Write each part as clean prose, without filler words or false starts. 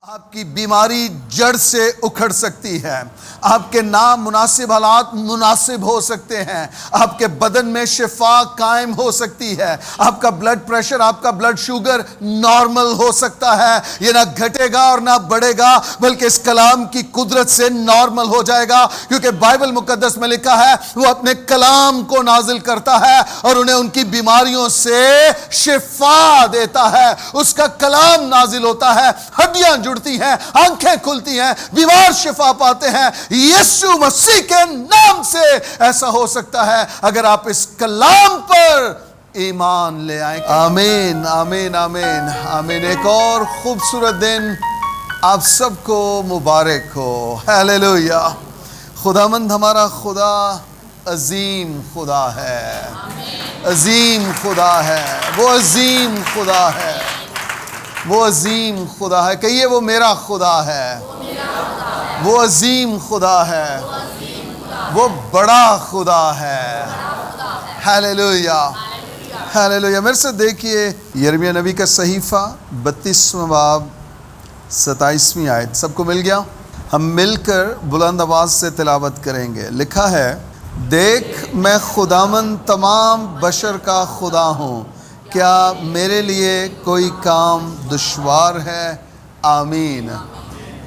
آپ کی بیماری جڑ سے اکھڑ سکتی ہے، آپ کے نامناسب حالات مناسب ہو سکتے ہیں، آپ کے بدن میں شفا قائم ہو سکتی ہے، آپ کا بلڈ پریشر، آپ کا بلڈ شوگر نارمل ہو سکتا ہے، یہ نہ گھٹے گا اور نہ بڑھے گا بلکہ اس کلام کی قدرت سے نارمل ہو جائے گا، کیونکہ بائبل مقدس میں لکھا ہے وہ اپنے کلام کو نازل کرتا ہے اور انہیں ان کی بیماریوں سے شفا دیتا ہے۔ اس کا کلام نازل ہوتا ہے، ہڈیاں جڑتی ہیں، آنکھیں کھلتی ہیں، بیمار شفا پاتے ہیں۔ یسوع مسیح کے نام سے ایسا ہو سکتا ہے اگر آپ اس کلام پر ایمان لے آئیں۔ آمین آمین آمین آمین۔ ایک اور خوبصورت دن آپ سب کو مبارک ہو۔ ہیلیلویا۔ خداوند ہمارا خدا عظیم خدا ہے، عظیم خدا ہے، وہ عظیم خدا ہے، وہ عظیم خدا ہے۔ کہیے وہ میرا خدا ہے، وہ عظیم خدا ہے، وہ بڑا خدا ہے۔ Hallelujah hallelujah. میرے سے دیکھیے یرمیہ نبی کا صحیفہ 32واں باب 27ویں آیت۔ سب کو مل گیا؟ ہم مل کر بلند آواز سے تلاوت کریں گے۔ لکھا ہے، دیکھ میں خداوند تمام بشر کا خدا ہوں، کیا میرے لیے کوئی کام دشوار ہے؟ آمین۔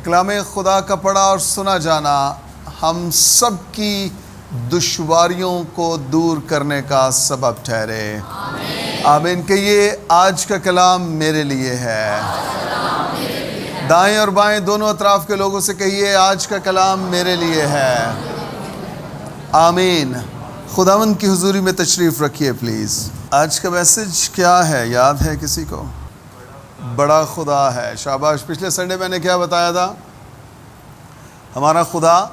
کلام خدا کا پڑھا اور سنا جانا ہم سب کی دشواریوں کو دور کرنے کا سبب ٹھہرے۔ آمین۔ کہ یہ آج کا کلام میرے لیے ہے۔ دائیں اور بائیں دونوں اطراف کے لوگوں سے کہیے آج کا کلام میرے لیے ہے۔ آمین۔ خداوند کی حضوری میں تشریف رکھیے پلیز۔ آج کا میسج کیا ہے؟ یاد ہے کسی کو؟ بڑا خدا ہے۔ شاباش۔ پچھلے سنڈے میں نے کیا بتایا تھا؟ ہمارا خدا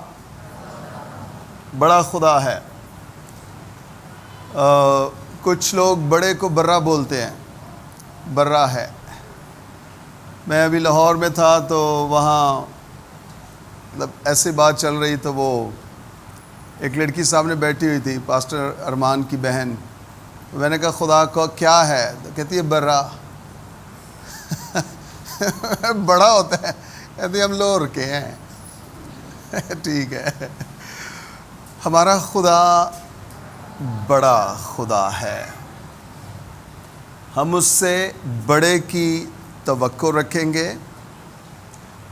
بڑا خدا ہے۔ کچھ لوگ بڑے کو برا بولتے ہیں، برا ہے۔ میں ابھی لاہور میں تھا تو وہاں مطلب ایسی بات چل رہی، تو وہ ایک لڑکی سامنے بیٹھی ہوئی تھی، پاسٹر ارمان کی بہن۔ میں نے کہا خدا کو کیا ہے؟ تو کہتی ہے برا۔ بڑا ہوتا ہے؟ کہتی ہم لوہر کے ہیں۔ ٹھیک ہے۔ ہمارا خدا بڑا خدا ہے۔ ہم اس سے بڑے کی توقع رکھیں گے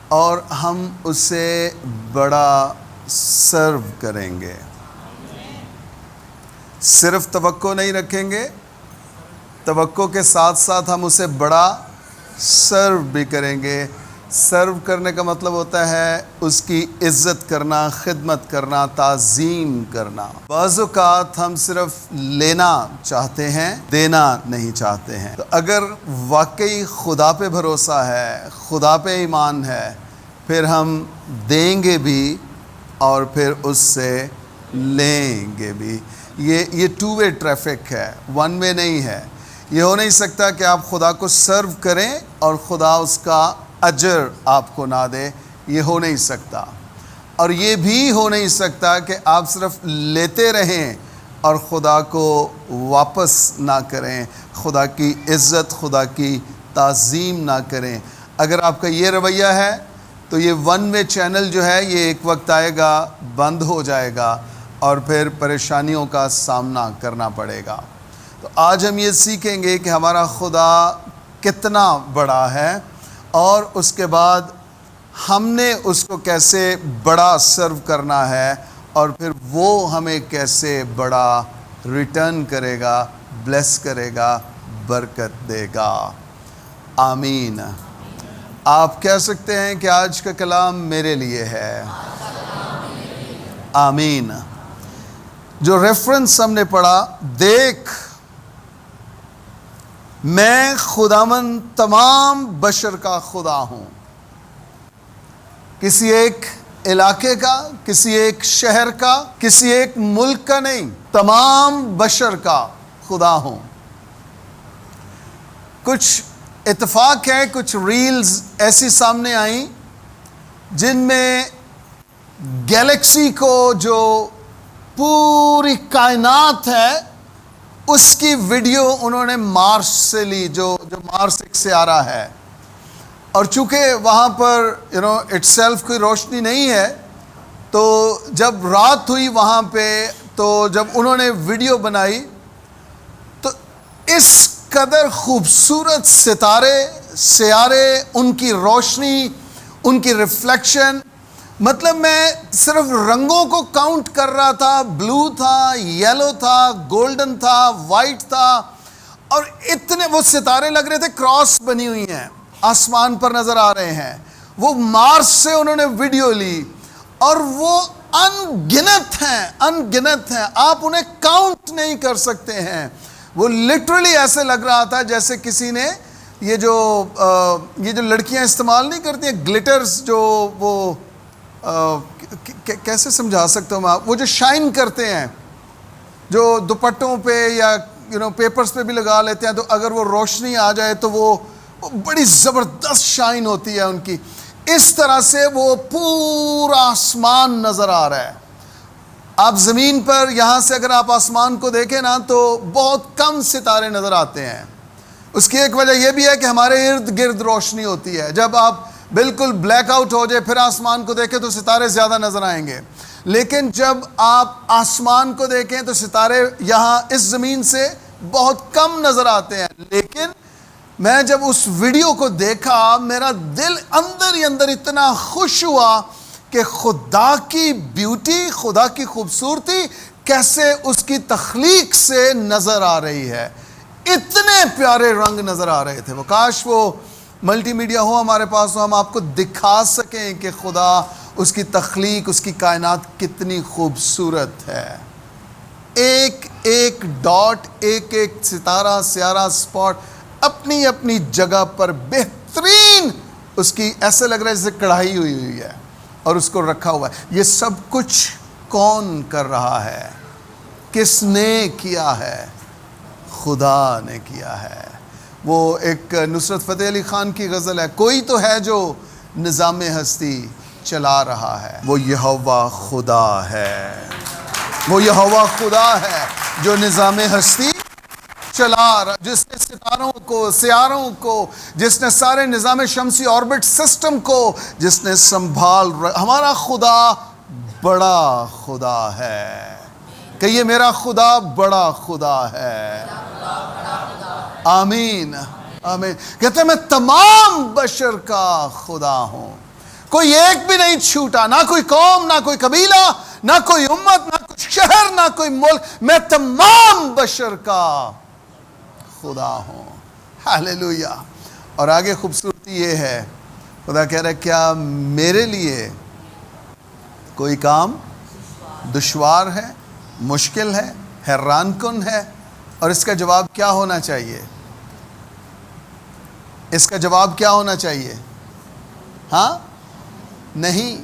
اور ہم اسے بڑا سرو کریں گے۔ صرف توقع نہیں رکھیں گے، توقع کے ساتھ ساتھ ہم اسے بڑا سرو بھی کریں گے۔ سرو کرنے کا مطلب ہوتا ہے اس کی عزت کرنا، خدمت کرنا، تعظیم کرنا۔ بعض اوقات ہم صرف لینا چاہتے ہیں، دینا نہیں چاہتے ہیں۔ تو اگر واقعی خدا پہ بھروسہ ہے، خدا پہ ایمان ہے، پھر ہم دیں گے بھی اور پھر اس سے لیں گے بھی۔ یہ ٹو وے ٹریفک ہے، ون وے نہیں ہے۔ یہ ہو نہیں سکتا کہ آپ خدا کو سرو کریں اور خدا اس کا اجر آپ کو نہ دے، یہ ہو نہیں سکتا۔ اور یہ بھی ہو نہیں سکتا کہ آپ صرف لیتے رہیں اور خدا کو واپس نہ کریں، خدا کی عزت، خدا کی تعظیم نہ کریں۔ اگر آپ کا یہ رویہ ہے تو یہ ون وے چینل جو ہے یہ ایک وقت آئے گا بند ہو جائے گا اور پھر پریشانیوں کا سامنا کرنا پڑے گا۔ تو آج ہم یہ سیکھیں گے کہ ہمارا خدا کتنا بڑا ہے اور اس کے بعد ہم نے اس کو کیسے بڑا سرو کرنا ہے اور پھر وہ ہمیں کیسے بڑا ریٹرن کرے گا، بلیس کرے گا، برکت دے گا۔ آمین۔ آپ کہہ سکتے ہیں کہ آج کا کلام میرے لیے ہے۔ آمین۔ جو ریفرنس ہم نے پڑھا، دیکھ میں خداوند تمام بشر کا خدا ہوں۔ کسی ایک علاقے کا، کسی ایک شہر کا، کسی ایک ملک کا نہیں، تمام بشر کا خدا ہوں۔ کچھ اتفاق ہے، کچھ ریلز ایسی سامنے آئیں جن میں گیلیکسی کو، جو پوری کائنات ہے، اس کی ویڈیو انہوں نے مارس سے لی، جو مارس ایک سیارہ ہے۔ اور چونکہ وہاں پر اٹ سیلف کوئی روشنی نہیں ہے، تو جب رات ہوئی وہاں پہ، تو جب انہوں نے ویڈیو بنائی تو اس قدر خوبصورت ستارے سیارے، ان کی روشنی، ان کی ریفلیکشن، مطلب میں صرف رنگوں کو کاؤنٹ کر رہا تھا، بلو تھا، یلو تھا، گولڈن تھا، وائٹ تھا، اور اتنے وہ ستارے لگ رہے تھے کراس بنی ہوئی ہیں، آسمان پر نظر آ رہے ہیں۔ وہ مارس سے انہوں نے ویڈیو لی، اور وہ انگنت ہیں، آپ انہیں کاؤنٹ نہیں کر سکتے ہیں۔ وہ لٹرلی ایسے لگ رہا تھا جیسے کسی نے یہ جو لڑکیاں استعمال نہیں کرتی ہیں گلٹرز، جو وہ کیسے سمجھا سکتا ہوں میں، وہ جو شائن کرتے ہیں، جو دوپٹوں پہ یا پیپرز پہ بھی لگا لیتے ہیں، تو اگر وہ روشنی آ جائے تو وہ بڑی زبردست شائن ہوتی ہے ان کی۔ اس طرح سے وہ پورا آسمان نظر آ رہا ہے۔ آپ زمین پر یہاں سے اگر آپ آسمان کو دیکھیں نا تو بہت کم ستارے نظر آتے ہیں۔ اس کی ایک وجہ یہ بھی ہے کہ ہمارے ارد گرد روشنی ہوتی ہے۔ جب آپ بالکل بلیک آؤٹ ہو جائے پھر آسمان کو دیکھیں تو ستارے زیادہ نظر آئیں گے، لیکن جب آپ آسمان کو دیکھیں تو ستارے یہاں اس زمین سے بہت کم نظر آتے ہیں۔ لیکن میں جب اس ویڈیو کو دیکھا، میرا دل اندر ہی اندر اتنا خوش ہوا کہ خدا کی بیوٹی، خدا کی خوبصورتی کیسے اس کی تخلیق سے نظر آ رہی ہے۔ اتنے پیارے رنگ نظر آ رہے تھے۔ وہ کاش وہ ملٹی میڈیا ہو ہمارے پاس، تو ہم آپ کو دکھا سکیں کہ خدا، اس کی تخلیق، اس کی کائنات کتنی خوبصورت ہے۔ ایک ایک ڈاٹ، ایک ایک ستارہ، سیارہ، سپاٹ اپنی اپنی جگہ پر بہترین، اس کی ایسے لگ رہا ہے جیسے کڑھائی ہوئی ہے اور اس کو رکھا ہوا ہے۔ یہ سب کچھ کون کر رہا ہے؟ کس نے کیا ہے؟ خدا نے کیا ہے۔ وہ ایک نصرت فتح علی خان کی غزل ہے، کوئی تو ہے جو نظام ہستی چلا رہا ہے، وہ یہوہ خدا ہے۔ وہ یہوہ خدا ہے جو نظام ہستی چلا رہا، جس نے ستاروں کو، سیاروں کو، جس نے سارے نظام شمسی آربٹ سسٹم کو جس نے سنبھال رہا۔ ہمارا خدا بڑا خدا ہے۔ کہیے میرا خدا بڑا خدا ہے۔ آمین آمین۔ کہتے ہیں میں تمام بشر کا خدا ہوں، کوئی ایک بھی نہیں چھوٹا، نہ کوئی قوم، نہ کوئی قبیلہ، نہ کوئی امت، نہ کوئی شہر، نہ کوئی ملک، میں تمام بشر کا خدا ہوں۔ ہاللیلویہ۔ اور آگے خوبصورتی یہ ہے، خدا کہہ رہا ہے کیا میرے لیے کوئی کام دشوار ہے، مشکل ہے، حیران کن ہے؟ اور اس کا جواب کیا ہونا چاہیے؟ اس کا جواب کیا ہونا چاہیے؟ ہاں؟ نہیں،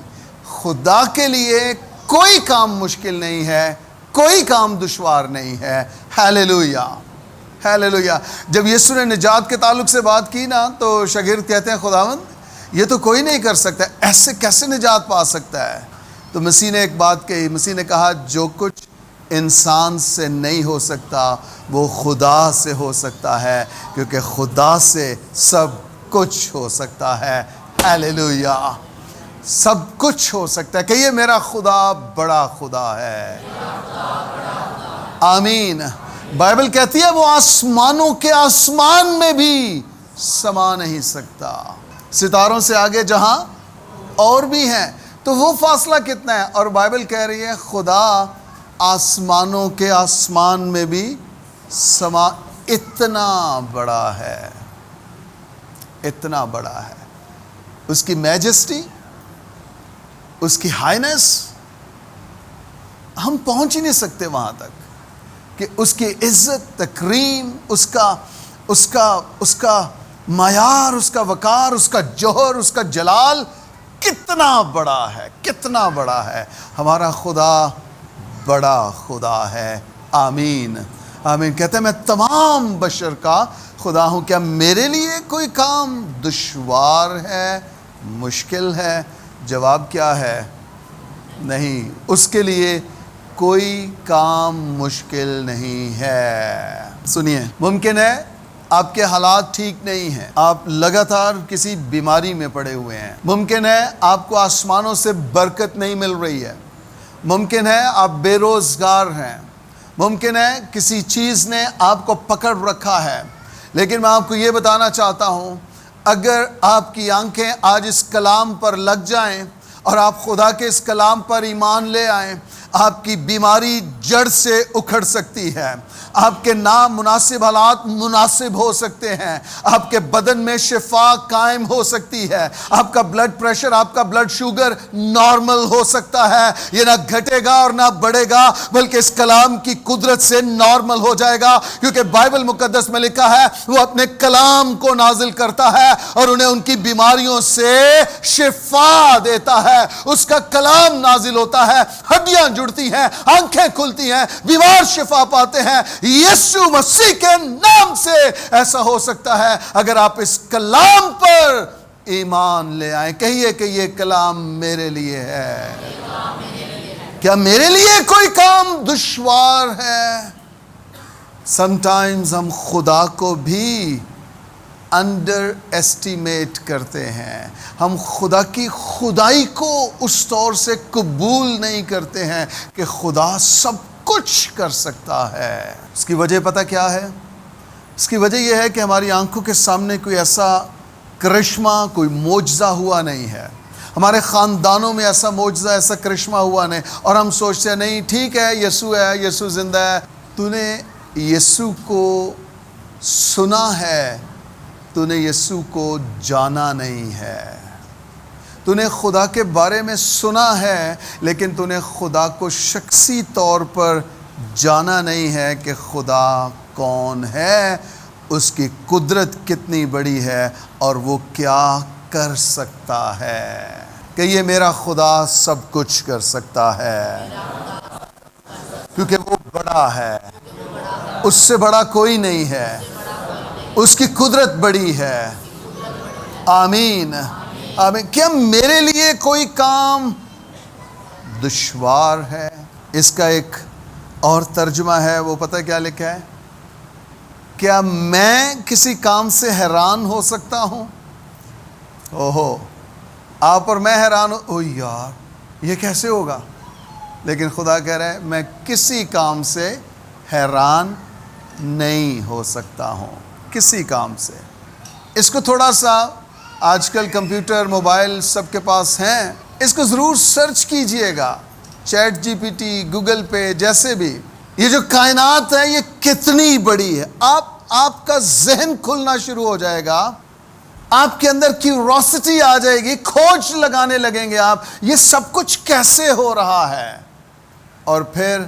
خدا کے لیے کوئی کام مشکل نہیں ہے، کوئی کام دشوار نہیں ہے۔ ہاللیلویہ ہاللیلویہ۔ جب یسوع نے نجات کے تعلق سے بات کی نا تو شاگرد کہتے ہیں خداوند یہ تو کوئی نہیں کر سکتا، ایسے کیسے نجات پا سکتا ہے؟ تو مسیح نے ایک بات کہی، مسیح نے کہا جو کچھ انسان سے نہیں ہو سکتا وہ خدا سے ہو سکتا ہے، کیونکہ خدا سے سب کچھ ہو سکتا ہے۔ ہاللیلویہ۔ سب کچھ ہو سکتا ہے۔ کہیے میرا خدا بڑا خدا ہے۔ آمین۔ بائبل کہتی ہے وہ آسمانوں کے آسمان میں بھی سما نہیں سکتا، ستاروں سے آگے جہاں اور بھی ہیں، تو وہ فاصلہ کتنا ہے؟ اور بائبل کہہ رہی ہے خدا آسمانوں کے آسمان میں بھی سما، اتنا بڑا ہے، اتنا بڑا ہے۔ اس کی میجسٹی، اس کی ہائنس، ہم پہنچ ہی نہیں سکتے وہاں تک کہ اس کی عزت، تکریم، اس کا معیار، اس کا وقار، اس کا جوہر، اس کا جلال کتنا بڑا ہے، کتنا بڑا ہے۔ ہمارا خدا بڑا خدا ہے۔ آمین آمین۔ کہتے ہیں میں تمام بشر کا خدا ہوں۔ کیا میرے لیے کوئی کام دشوار ہے، مشکل ہے؟ جواب کیا ہے؟ نہیں، اس کے لیے کوئی کام مشکل نہیں ہے۔ سنیے، ممکن ہے آپ کے حالات ٹھیک نہیں ہیں، آپ لگاتار کسی بیماری میں پڑے ہوئے ہیں، ممکن ہے آپ کو آسمانوں سے برکت نہیں مل رہی ہے، ممکن ہے آپ بے روزگار ہیں، ممکن ہے کسی چیز نے آپ کو پکڑ رکھا ہے، لیکن میں آپ کو یہ بتانا چاہتا ہوں، اگر آپ کی آنکھیں آج اس کلام پر لگ جائیں اور آپ خدا کے اس کلام پر ایمان لے آئیں، آپ کی بیماری جڑ سے اکھڑ سکتی ہے، آپ کے نامناسب حالات مناسب ہو سکتے ہیں، آپ کے بدن میں شفا قائم ہو سکتی ہے، آپ کا بلڈ پریشر، آپ کا بلڈ شوگر نارمل ہو سکتا ہے، یہ نہ گھٹے گا اور نہ بڑھے گا بلکہ اس کلام کی قدرت سے نارمل ہو جائے گا، کیونکہ بائبل مقدس میں لکھا ہے وہ اپنے کلام کو نازل کرتا ہے اور انہیں ان کی بیماریوں سے شفا دیتا ہے، اس کا کلام نازل ہوتا ہے، ہڈیاں جڑتی ہیں، آنکھیں کھلتی ہیں، بیمار شفا پاتے ہیں، یسوع مسیح کے نام سے ایسا ہو سکتا ہے اگر آپ اس کلام پر ایمان لے آئیں۔ کہیے کہ یہ کلام میرے لیے ہے۔ کیا میرے لیے کوئی کام دشوار ہے؟ سمٹائمز ہم خدا کو بھی انڈر ایسٹیمیٹ کرتے ہیں، ہم خدا کی خدائی کو اس طور سے قبول نہیں کرتے ہیں کہ خدا سب کچھ کر سکتا ہے۔ اس کی وجہ پتہ کیا ہے؟ اس کی وجہ یہ ہے کہ ہماری آنکھوں کے سامنے کوئی ایسا کرشمہ، کوئی معجزہ ہوا نہیں ہے، ہمارے خاندانوں میں ایسا معجزہ، ایسا کرشمہ ہوا نہیں، اور ہم سوچتے ہیں نہیں ٹھیک ہے، یسوع ہے، یسوع زندہ ہے۔ تو نے یسوع کو سنا ہے، تو نے یسوع کو جانا نہیں ہے۔ تو نے خدا کے بارے میں سنا ہے لیکن تو نے خدا کو شخصی طور پر جانا نہیں ہے کہ خدا کون ہے، اس کی قدرت کتنی بڑی ہے اور وہ کیا کر سکتا ہے۔ کہ یہ میرا خدا سب کچھ کر سکتا ہے کیونکہ وہ بڑا ہے، اس سے بڑا کوئی نہیں ہے، اس کی قدرت بڑی ہے۔ آمین آمین۔ کیا میرے لیے کوئی کام دشوار ہے؟ اس کا ایک اور ترجمہ ہے، وہ پتہ کیا لکھا ہے؟ کیا میں کسی کام سے حیران ہو سکتا ہوں؟ اوہو، آپ اور میں حیران او یار یہ کیسے ہوگا؟ لیکن خدا کہہ رہا ہے میں کسی کام سے حیران نہیں ہو سکتا ہوں، کسی کام سے۔ اس کو تھوڑا سا، آج کل کمپیوٹر، موبائل سب کے پاس ہیں، اس کو ضرور سرچ کیجئے گا، ChatGPT, Google پہ، جیسے بھی، یہ جو کائنات ہے یہ کتنی بڑی ہے۔ آپ کا ذہن کھلنا شروع ہو جائے گا، آپ کے اندر کیوروسٹی آ جائے گی، کھوج لگانے لگیں گے آپ، یہ سب کچھ کیسے ہو رہا ہے؟ اور پھر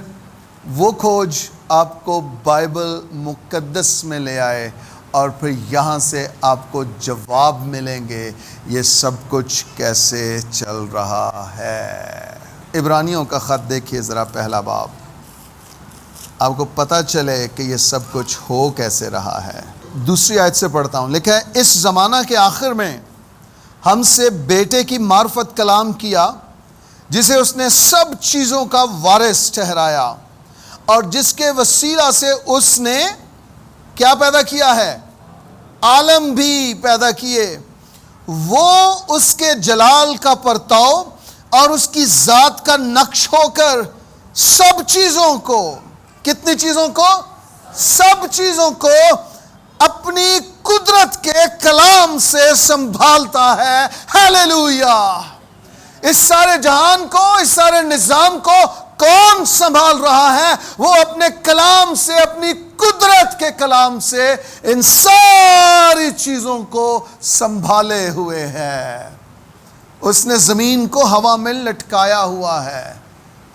وہ کھوج آپ کو بائبل مقدس میں لے آئے اور پھر یہاں سے آپ کو جواب ملیں گے یہ سب کچھ کیسے چل رہا ہے۔ عبرانیوں کا خط دیکھیے ذرا، پہلا باب، آپ کو پتہ چلے کہ یہ سب کچھ ہو کیسے رہا ہے۔ دوسری آیت سے پڑھتا ہوں، لکھا ہے اس زمانہ کے آخر میں ہم سے بیٹے کی معرفت کلام کیا جسے اس نے سب چیزوں کا وارث ٹھہرایا اور جس کے وسیلہ سے اس نے کیا پیدا کیا ہے؟ عالم بھی پیدا کیے۔ وہ اس کے جلال کا پرتاؤ اور اس کی ذات کا نقش ہو کر سب چیزوں کو، کتنی چیزوں کو؟ سب چیزوں کو اپنی قدرت کے کلام سے سنبھالتا ہے۔ ہیلیلویا۔ اس سارے جہان کو، اس سارے نظام کو کون سنبھال رہا ہے؟ وہ اپنے کلام سے، اپنی قدرت کے کلام سے ان ساری چیزوں کو سنبھالے ہوئے ہے۔ اس نے زمین کو ہوا میں لٹکایا ہوا ہے،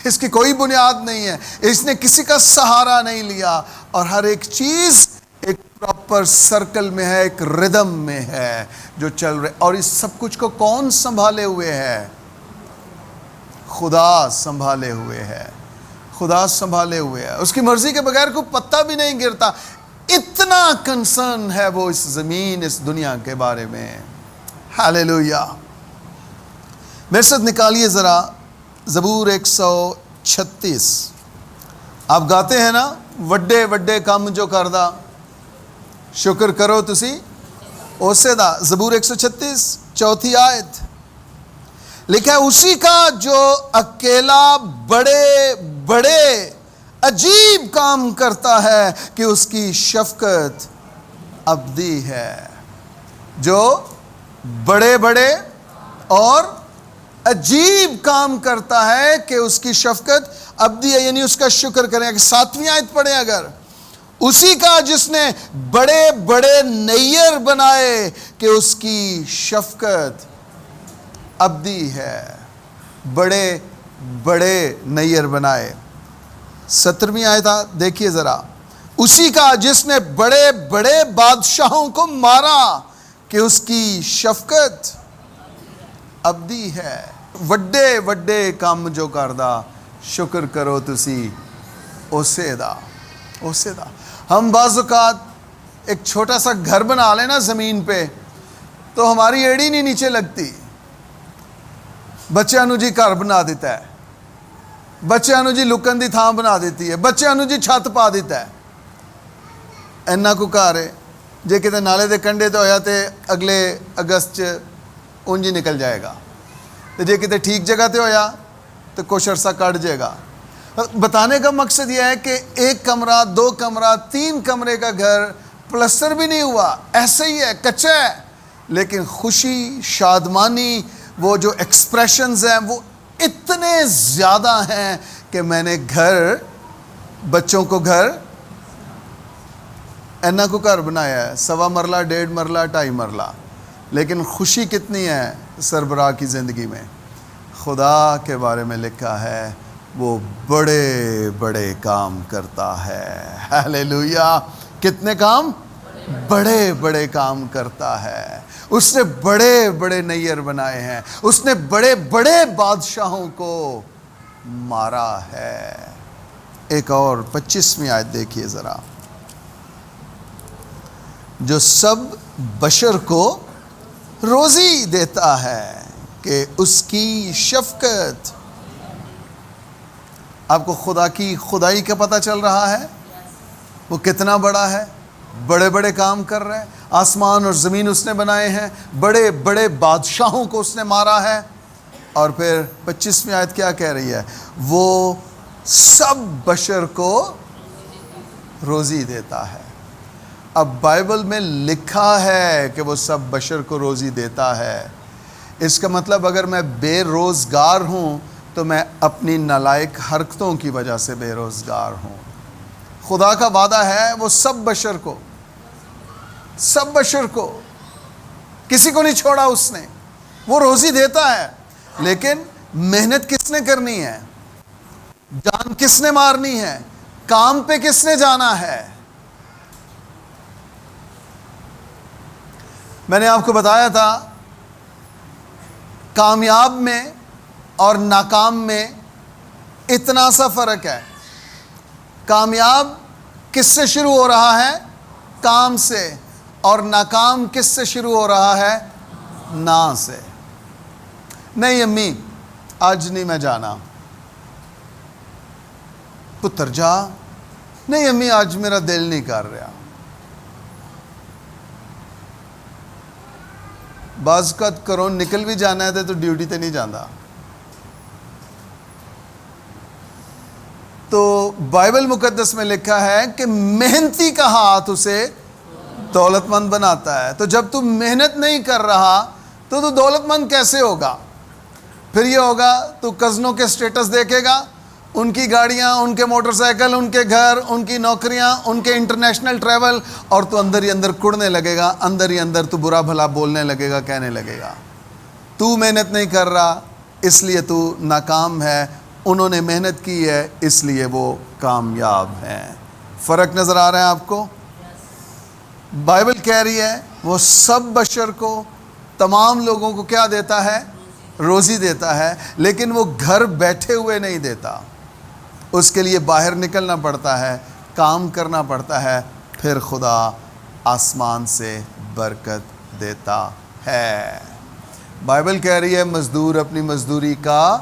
اس کی کوئی بنیاد نہیں ہے، اس نے کسی کا سہارا نہیں لیا، اور ہر ایک چیز ایک پراپر سرکل میں ہے، ایک ردم میں ہے جو چل رہے۔ اور اس سب کچھ کو کون سنبھالے ہوئے ہے؟ خدا سنبھالے ہوئے ہے، خدا سنبھالے ہوئے ہے۔ اس کی مرضی کے بغیر کوئی پتا بھی نہیں گرتا، اتنا کنسرن ہے وہ اس زمین، اس دنیا کے بارے میں۔ ہیلیلویا۔ میرے ساتھ نکالیے ذرا زبور 136۔ آپ گاتے ہیں نا، وڈے وڈے کام جو کردہ شکر کرو تسی اسے دا. زبور 136 چوتھی آیت لکھا ہے اسی کا جو اکیلا بڑے بڑے عجیب کام کرتا ہے کہ اس کی شفقت ابدی ہے. جو بڑے بڑے اور عجیب کام کرتا ہے کہ اس کی شفقت ابدی ہے، یعنی اس کا شکر کریں. کہ 7ویں آیت پڑھیں اگر، اسی کا جس نے بڑے بڑے نیر بنائے کہ اس کی شفقت ابدی ہے. بڑے بڑے نیر بنائے. 17ویں آیت دیکھیے ذرا، اسی کا جس نے بڑے بڑے بادشاہوں کو مارا کہ اس کی شفقت ابدی ہے. وڈے وڈے کام جو کردا شکر کرو تسی اسے دا. اسے دا. ہم بعض اوقات ایک چھوٹا سا گھر بنا لیں نا زمین پہ تو ہماری ایڑی نہیں نیچے لگتی. بچیاں نو جی گھر بنا دیتا ہے، بچیاں نو جی لکن دی تھان بنا دیتی ہے، بچیاں نو جی چھت پا دیتا ہے. اینا کو گھر ہے جے کتے نالے دے کنڈے تے ہویا تے اگلے اگست اونج ہی نکل جائے گا، تے جے کتے ٹھیک جگہ تے ہویا تو کچھ عرصہ کٹ جائے گا. بتانے کا مقصد یہ ہے کہ 1 کمرہ 2 کمرہ 3 کمرے کا گھر پلستر بھی نہیں ہوا، ایسے ہی ہے، کچا ہے، لیکن خوشی شادمانی وہ جو ایکسپریشنز ہیں وہ اتنے زیادہ ہیں کہ میں نے گھر، بچوں کو گھر، اینا کو گھر بنایا ہے 1.25 مرلہ 1.5 مرلہ 2.5 مرلہ، لیکن خوشی کتنی ہے سربراہ کی زندگی میں. خدا کے بارے میں لکھا ہے وہ بڑے بڑے کام کرتا ہے. ہیلیلویا. کتنے کام؟ بڑے بڑے کام کرتا ہے. اس نے بڑے بڑے نیر بنائے ہیں، اس نے بڑے بڑے بادشاہوں کو مارا ہے. ایک اور 25ویں آیت دیکھیے ذرا، جو سب بشر کو روزی دیتا ہے کہ اس کی شفقت. آپ کو خدا کی خدائی کا پتہ چل رہا ہے وہ کتنا بڑا ہے. بڑے بڑے کام کر رہے ہیں، آسمان اور زمین اس نے بنائے ہیں، بڑے بڑے بادشاہوں کو اس نے مارا ہے. اور پھر 25ویں آیت کیا کہہ رہی ہے؟ وہ سب بشر کو روزی دیتا ہے. اب بائبل میں لکھا ہے کہ وہ سب بشر کو روزی دیتا ہے. اس کا مطلب اگر میں بے روزگار ہوں تو میں اپنی نالائق حرکتوں کی وجہ سے بے روزگار ہوں. خدا کا وعدہ ہے وہ سب بشر کو، سب بشر کو، کسی کو نہیں چھوڑا اس نے. وہ روزی دیتا ہے، لیکن محنت کس نے کرنی ہے؟ جان کس نے مارنی ہے؟ کام پہ کس نے جانا ہے؟ میں نے آپ کو بتایا تھا کامیاب میں اور ناکام میں اتنا سا فرق ہے. کامیاب کس سے شروع ہو رہا ہے؟ کام سے. اور ناکام کس سے شروع ہو رہا ہے؟ نا سے. نہیں امی آج نہیں میں جانا. پتر جا. نہیں امی آج میرا دل نہیں کر رہا. بعض کا کرو نکل بھی جانا ہے تو ڈیوٹی تے نہیں جانا. تو بائبل مقدس میں لکھا ہے کہ محنتی کا ہاتھ اسے دولت مند بناتا ہے. تو جب تم محنت نہیں کر رہا تو دولت مند کیسے ہوگا؟ پھر یہ ہوگا تو کزنوں کے سٹیٹس دیکھے گا، ان کی گاڑیاں، ان کے موٹر سائیکل، ان کے گھر، ان کی نوکریاں، ان کے انٹرنیشنل ٹریول، اور تو اندر ہی اندر کڑنے لگے گا، اندر ہی اندر تو برا بھلا بولنے لگے گا، کہنے لگے گا تو محنت نہیں کر رہا اس لیے تو ناکام ہے، انہوں نے محنت کی ہے اس لیے وہ کامیاب ہیں. فرق نظر آ رہا ہے آپ کو؟ بائبل کہہ رہی ہے وہ سب بشر کو، تمام لوگوں کو کیا دیتا ہے؟ روزی دیتا ہے. لیکن وہ گھر بیٹھے ہوئے نہیں دیتا، اس کے لیے باہر نکلنا پڑتا ہے، کام کرنا پڑتا ہے، پھر خدا آسمان سے برکت دیتا ہے. بائبل کہہ رہی ہے مزدور اپنی مزدوری کا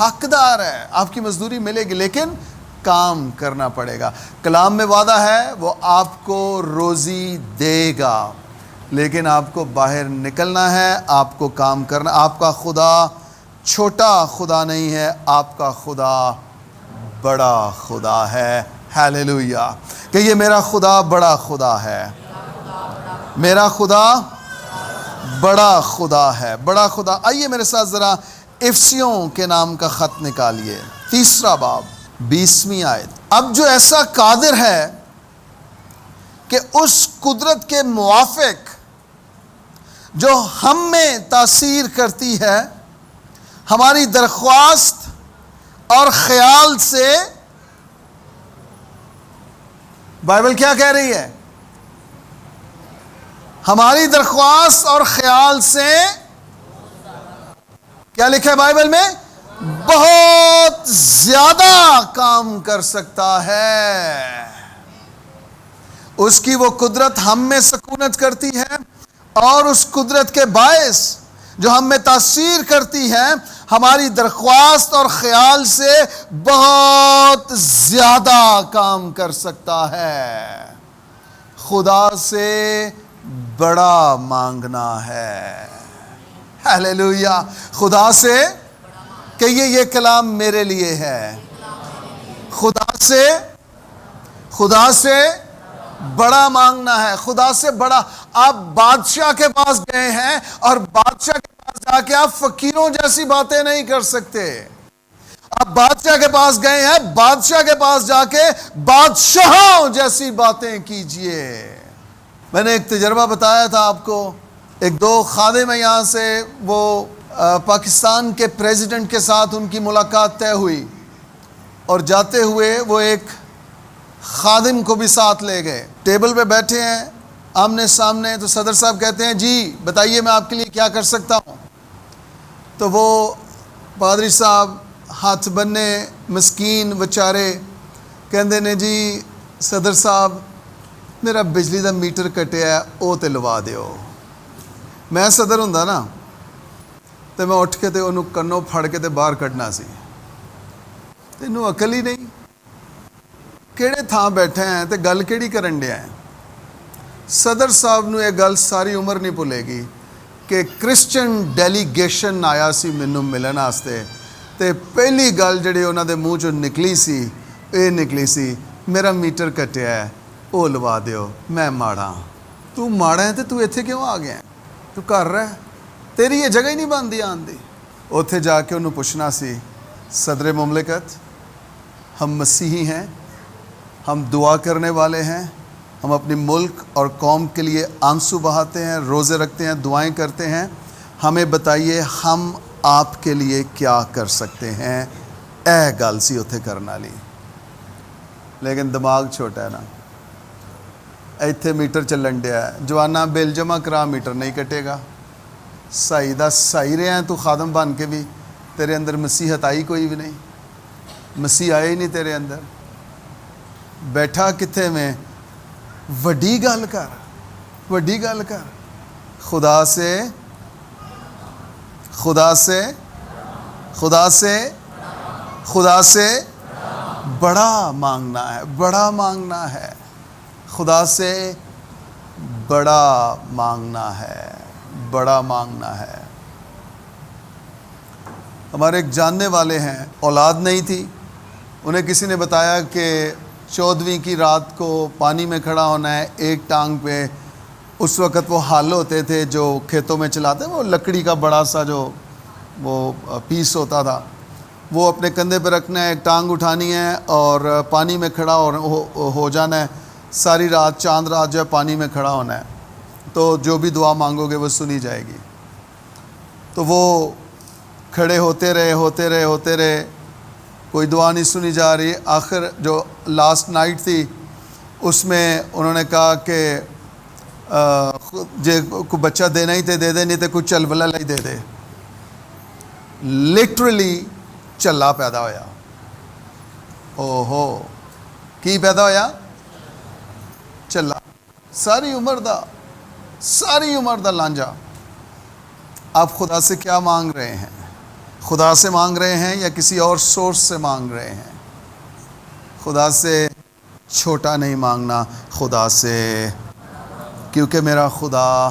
حقدار ہے. آپ کی مزدوری ملے گی، لیکن کام کرنا پڑے گا. کلام میں وعدہ ہے وہ آپ کو روزی دے گا، لیکن آپ کو باہر نکلنا ہے، آپ کو کام کرنا. آپ کا خدا چھوٹا خدا نہیں ہے، آپ کا خدا بڑا خدا ہے. ہیلیلویا. کہ یہ میرا خدا بڑا خدا ہے، میرا خدا بڑا خدا ہے، بڑا خدا. آئیے میرے ساتھ ذرا افسیوں کے نام کا خط نکالیے، 3 باب 20 آیت. اب جو ایسا قادر ہے کہ اس قدرت کے موافق جو ہم میں تاثیر کرتی ہے، ہماری درخواست اور خیال سے، بائبل کیا کہہ رہی ہے؟ ہماری درخواست اور خیال سے کیا لکھا ہے بائبل میں؟ بہت زیادہ کام کر سکتا ہے. اس کی وہ قدرت ہم میں سکونت کرتی ہے، اور اس قدرت کے باعث جو ہم میں تاثیر کرتی ہے، ہماری درخواست اور خیال سے بہت زیادہ کام کر سکتا ہے. خدا سے بڑا مانگنا ہے. ہیلیلویا. خدا سے کہیے یہ کلام میرے لیے ہے. خدا سے بڑا مانگنا ہے. خدا سے بڑا. آپ بادشاہ کے پاس گئے ہیں اور بادشاہ کے پاس جا کے آپ فقیروں جیسی باتیں نہیں کر سکتے. آپ بادشاہ کے پاس گئے ہیں، بادشاہ کے پاس جا کے بادشاہوں جیسی باتیں کیجئے. میں نے ایک تجربہ بتایا تھا آپ کو. ایک 2 خادم ہیں یہاں سے، وہ پاکستان کے پریزیڈنٹ کے ساتھ ان کی ملاقات طے ہوئی، اور جاتے ہوئے وہ ایک خادم کو بھی ساتھ لے گئے. ٹیبل پہ بیٹھے ہیں آمنے سامنے، تو صدر صاحب کہتے ہیں جی بتائیے میں آپ کے لیے کیا کر سکتا ہوں. تو وہ پادری صاحب ہاتھ بننے مسکین بچارے کہندے نے جی صدر صاحب میرا بجلی دا میٹر کٹیا ہے، وہ تے لوا دیو. میں صدر ہوندا نا تے میں اٹھ کے تے انہوں کنوں پھڑ کے تے باہر کڈنا سی. تینوں عقل ہی نہیں، کیڑے تھاں بیٹھے ہیں تے گل کیڑی کرن ڈیا ہے. صدر صاحب نو یہ گل ساری عمر نہیں بھولے گی کہ کرسچن ڈیلیگیشن آیا سی مینوں ملن واسطے، تے پہلی گل جڑی انہاں دے منہ چوں نکلی سی اے نکلی سی میرا میٹر کٹیا ہے او لوا دیو. میں ماڑا. تو ماڑا ہے تے تو ایتھے کیوں آ گیا ہے؟ تو کر رہا ہے، تیری یہ جگہ ہی نہیں بندی آن دی. اوتھے جا کے انہوں پوچھنا سی صدر مملکت ہم مسیحی ہیں، ہم دعا کرنے والے ہیں، ہم اپنی ملک اور قوم کے لیے آنسو بہاتے ہیں، روزے رکھتے ہیں، دعائیں کرتے ہیں. ہمیں بتائیے ہم آپ کے لیے کیا کر سکتے ہیں. اے گل سی اتھے کرنا لی، لیکن دماغ چھوٹا ہے نا. ایتھے میٹر چلن ڈیا ہے، جوانا بل جمع کرا میٹر نہیں کٹے گا. سائی دا سائی رہے ہیں تو خادم بن کے بھی تیرے اندر مسیحت آئی کوئی بھی نہیں، مسیح آئے ہی نہیں تیرے اندر. بیٹھا کتھے میں؟ وڈی گل کر، وڈی گل کر. خدا سے خدا سے خدا سے خدا سے بڑا مانگنا ہے، بڑا مانگنا ہے. خدا سے بڑا مانگنا ہے، بڑا مانگنا ہے. ہمارے ایک جاننے والے ہیں، اولاد نہیں تھی. انہیں کسی نے بتایا کہ 14ویں کی رات کو پانی میں کھڑا ہونا ہے ایک ٹانگ پہ. اس وقت وہ ہل ہوتے تھے جو کھیتوں میں چلاتے، وہ لکڑی کا بڑا سا جو وہ پیس ہوتا تھا، وہ اپنے کندھے پہ رکھنا ہے، ایک ٹانگ اٹھانی ہے اور پانی میں کھڑا ہو جانا ہے. ساری رات چاند رات جو ہے پانی میں کھڑا ہونا ہے، تو جو بھی دعا مانگو گے وہ سنی جائے گی. تو وہ کھڑے ہوتے رہے، کوئی دعا نہیں سنی جا رہی. آخر جو لاسٹ نائٹ تھی اس میں انہوں نے کہا کہ جے کوئی بچہ دینا ہی تے دے دے، نہیں تے کوئی چل بلا ہی دے دے. لٹرلی چلا پیدا ہویا. اوہو کی پیدا ہویا؟ چلا. ساری عمر دا لانجا. آپ خدا سے کیا مانگ رہے ہیں؟ خدا سے مانگ رہے ہیں یا کسی اور سورس سے مانگ رہے ہیں؟ خدا سے چھوٹا نہیں مانگنا، خدا سے، کیونکہ میرا خدا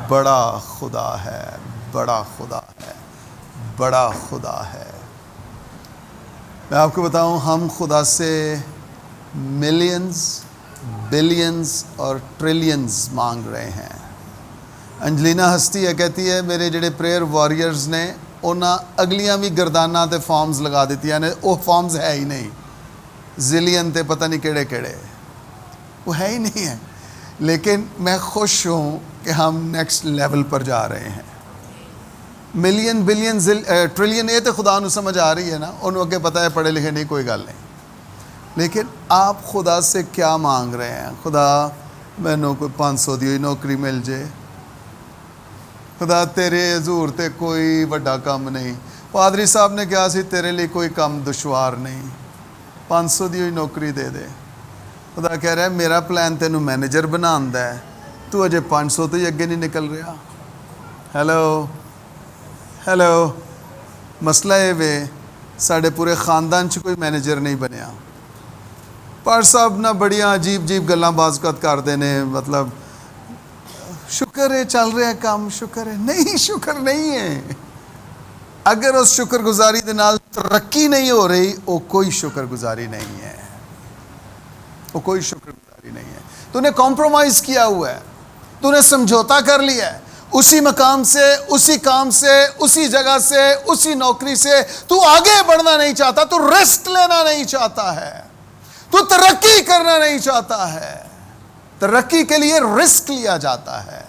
بڑا خدا ہے، بڑا خدا ہے، بڑا خدا ہے۔ میں آپ کو بتاؤں، ہم خدا سے ملینز، بلینز اور ٹریلینز مانگ رہے ہیں۔ انجلینا ہستی ہے، کہتی ہے میرے جڑے پریئر وارئرز نے انہاں اگلیاں بھی گرداناں تے فارمز لگا دیتی ہیں، وہ فارمز ہے ہی نہیں، زلین تے پتہ نہیں کیڑے کیڑے، وہ ہے ہی نہیں ہے۔ لیکن میں خوش ہوں کہ ہم نیکسٹ لیول پر جا رہے ہیں۔ ملین، بلین، ٹریلین، یہ تو خدا نو سمجھ آ رہی ہے نا، انہوں کے پتہ ہے پڑھے لکھے نہیں، کوئی گل نہیں۔ لیکن آپ خدا سے کیا مانگ رہے ہیں؟ خدا مینوں کوئی 500 دی نوکری مل جائے، خدا تیرے حضور تے کوئی وڈا کم نہیں، پادری صاحب نے کہا سی تیرے لیے کوئی کم دشوار نہیں، 500 دی نوکری دے دے۔ خدا کہہ رہا ہے میرا پلان تینوں مینیجر بنانا ہے، تو اجے 500 تو ہی اگے نہیں نکل رہا۔ ہیلو، مسئلہ یہ وے ساڑھے پورے خاندان چ کوئی مینیجر نہیں بنیا۔ پاش صاحب نہ بڑیاں عجیب گلاں بعض اوقات کردے نے، مطلب شکر ہے چل رہا ہے کام، شکر ہے نہیں، شکر نہیں ہے۔ اگر اس شکر گزاری دے نال ترقی نہیں ہو رہی، وہ کوئی شکر گزاری نہیں ہے، وہ کوئی شکر گزاری نہیں ہے۔ تو نے کمپرومائز کیا ہوا ہے، تو نے سمجھوتا کر لیا ہے، اسی مقام سے، اسی کام سے، اسی جگہ سے، اسی نوکری سے تو آگے بڑھنا نہیں چاہتا، تو رسک لینا نہیں چاہتا ہے، تو ترقی کرنا نہیں چاہتا ہے۔ ترقی کے لیے رسک لیا جاتا ہے،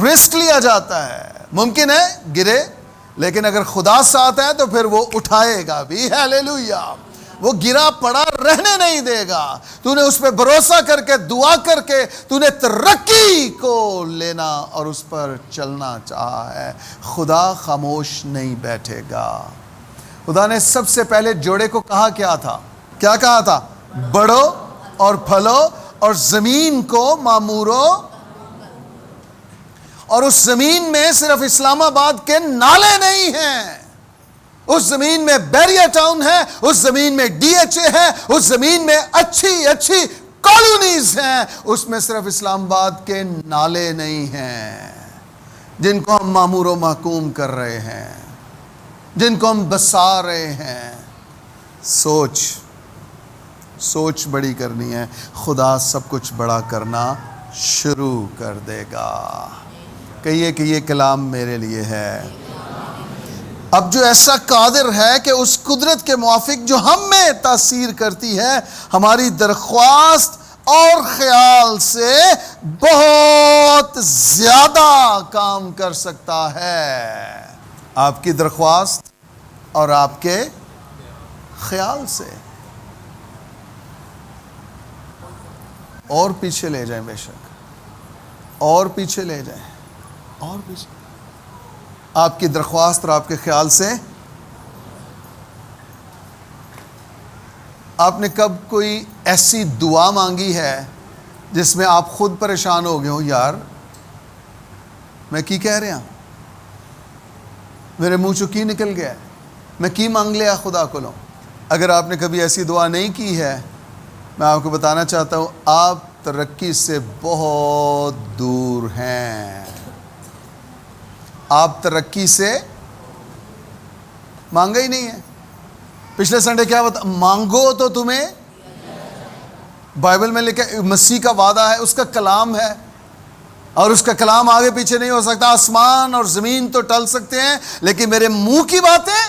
رسک لیا جاتا ہے۔ ممکن ہے گرے، لیکن اگر خدا ساتھ ہے تو پھر وہ اٹھائے گا بھی، ہیلیلویا۔ وہ گرا پڑا رہنے نہیں دے گا۔ تو نے اس پہ بھروسہ کر کے، دعا کر کے، تو نے ترقی کو لینا اور اس پر چلنا چاہا ہے، خدا خاموش نہیں بیٹھے گا۔ خدا نے سب سے پہلے جوڑے کو کہا کیا تھا؟ کیا کہا تھا؟ بڑھو اور پھلو اور زمین کو معمورو، اور اس زمین میں صرف اسلام آباد کے نالے نہیں ہیں، اس زمین میں بیریا ٹاؤن ہے، اس زمین میں ڈی ایچ اے ہے، اس زمین میں اچھی کالونیز ہیں، اس میں صرف اسلام آباد کے نالے نہیں ہیں جن کو ہم معمور و محکوم کر رہے ہیں، جن کو ہم بسا رہے ہیں۔ سوچ بڑی کرنی ہے، خدا سب کچھ بڑا کرنا شروع کر دے گا۔ کہیے کہ یہ کلام میرے لیے ہے۔ اب جو ایسا قادر ہے کہ اس قدرت کے موافق جو ہم میں تاثیر کرتی ہے، ہماری درخواست اور خیال سے بہت زیادہ کام کر سکتا ہے، آپ کی درخواست اور آپ کے خیال سے۔ اور پیچھے لے جائیں، بے شک اور پیچھے لے جائیں، اور پیچھے، آپ کی درخواست اور آپ کے خیال سے۔ آپ نے کب کوئی ایسی دعا مانگی ہے جس میں آپ خود پریشان ہو گئے ہو، یار میں کی کہہ رہا، میرے منہ چوں کی نکل گیا، میں کی مانگ لیا خدا کو لوں؟ اگر آپ نے کبھی ایسی دعا نہیں کی ہے، میں آپ کو بتانا چاہتا ہوں آپ ترقی سے بہت دور ہیں۔ آپ ترقی سے مانگا ہی نہیں ہے۔ پچھلے سنڈے کیا بتا، مانگو تو تمہیں، بائبل میں لکھا مسیح کا وعدہ ہے، اس کا کلام ہے، اور اس کا کلام آگے پیچھے نہیں ہو سکتا۔ آسمان اور زمین تو ٹل سکتے ہیں، لیکن میرے منہ کی باتیں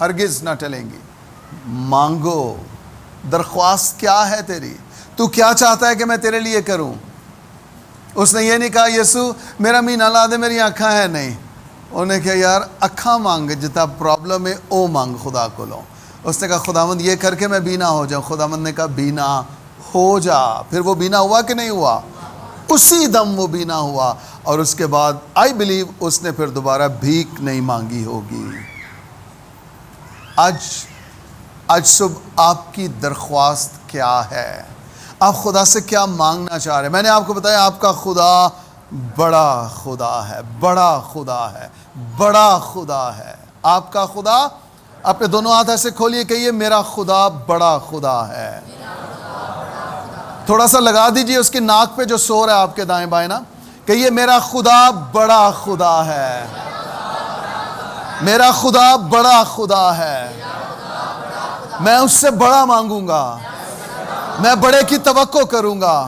ہرگز نہ ٹلیں گی۔ مانگو، درخواست کیا ہے تیری؟ تو کیا چاہتا ہے کہ میں تیرے لیے کروں؟ اس نے یہ نہیں کہا یسو میرا مہینہ لا دے، میری آنکھاں ہیں نہیں۔ انہوں نے کہا یار اکھاں مانگ، جتا پرابلم ہے او مانگ خدا کو لو۔ اس نے کہا خداوند یہ کر کے میں بینا ہو جاؤں۔ خداوند نے کہا بینا ہو جا۔ پھر وہ بینا ہوا کہ نہیں ہوا؟ اسی دم وہ بینا ہوا، اور اس کے بعد آئی بلیو اس نے پھر دوبارہ بھیک نہیں مانگی ہوگی۔ آج صبح آپ کی درخواست کیا ہے؟ آپ خدا سے کیا مانگنا چاہ رہے ہیں؟ میں نے آپ کو بتایا آپ کا خدا بڑا خدا ہے، بڑا خدا ہے، بڑا خدا ہے۔ آپ کا خدا. اپنے دونوں ہاتھ ایسے کھولیے, کہیے میرا خدا بڑا خدا ہے. تھوڑا سا لگا دیجئے اس کی ناک پہ جو سور ہے آپ کے دائیں بائیں نا. کہیے میرا خدا بڑا خدا ہے. میرا خدا بڑا خدا ہے. میں اس سے بڑا مانگوں گا. میں بڑے کی توقع کروں گا.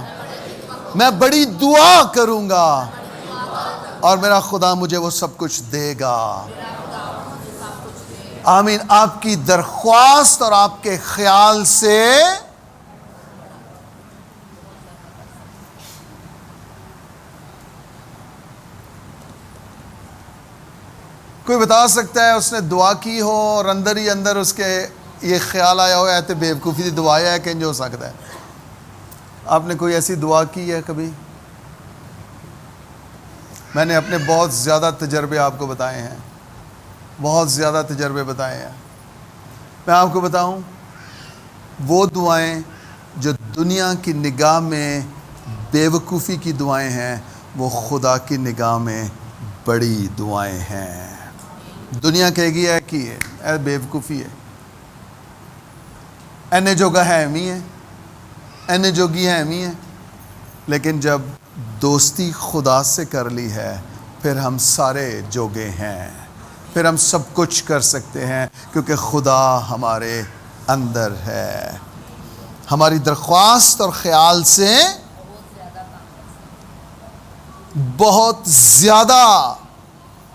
میں بڑی دعا کروں گا اور میرا خدا مجھے وہ سب کچھ دے گا. آمین. آپ کی درخواست اور آپ کے خیال سے کوئی بتا سکتا ہے اس نے دعا کی ہو اور اندر ہی اندر اس کے یہ خیال آیا ہو ایتے بیوقوفی دی دعا ہے کہ انج ہو سکتا ہے. آپ نے کوئی ایسی دعا کی ہے کبھی؟ میں نے اپنے بہت زیادہ تجربے آپ کو بتائے ہیں. بہت زیادہ تجربے بتائے ہیں. میں آپ کو بتاؤں, وہ دعائیں جو دنیا کی نگاہ میں بیوقوفی کی دعائیں ہیں, وہ خدا کی نگاہ میں بڑی دعائیں ہیں. دنیا کہے گی ہے کی ہے, اے بیوقوفی ہے, اینے جوگا ہے امی ہے, اینے جوگی ہے امی ہے. لیکن جب دوستی خدا سے کر لی ہے, پھر ہم سارے جوگے ہیں. پھر ہم سب کچھ کر سکتے ہیں کیونکہ خدا ہمارے اندر ہے. ہماری درخواست اور خیال سے بہت زیادہ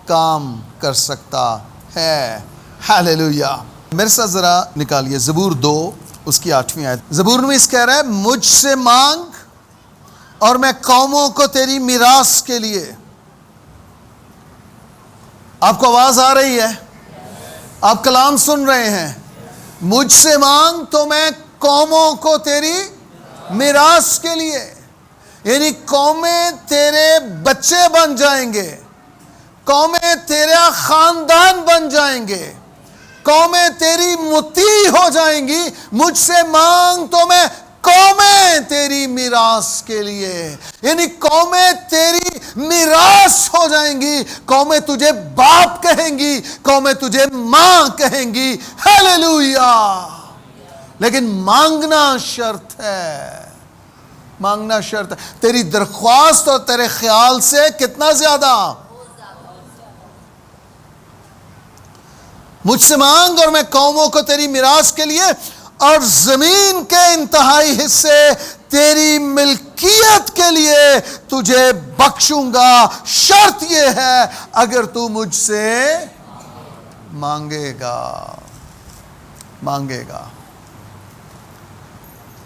کام کر سکتا ہے. ہاللیلویا. میرے ساتھ ذرا نکالیے زبور 2 اس کی 8ویں آیت. زبور میں اس کہہ رہا ہے, مجھ سے مانگ اور میں قوموں کو تیری میراث کے لیے. آپ کو آواز آ رہی ہے؟ آپ کلام سن رہے ہیں؟ مجھ سے مانگ تو میں قوموں کو تیری میراث کے لیے. یعنی قومیں تیرے بچے بن جائیں گے, قومیں تیرا خاندان بن جائیں گے, قومیں تیری مطیع ہو جائیں گی. مجھ سے مانگ تو میں قومیں تیری میراث کے لیے. یعنی قومیں تیری میراث ہو جائیں گی. قومیں تجھے باپ کہیں گی, قومیں تجھے ماں کہیں گی. ہاللیلویا. لیکن مانگنا شرط ہے. مانگنا شرط ہے. تیری درخواست اور تیرے خیال سے کتنا زیادہ. مجھ سے مانگ اور میں قوموں کو تیری میراث کے لیے اور زمین کے انتہائی حصے تیری ملکیت کے لیے تجھے بخشوں گا. شرط یہ ہے اگر تو مجھ سے مانگے گا. مانگے گا.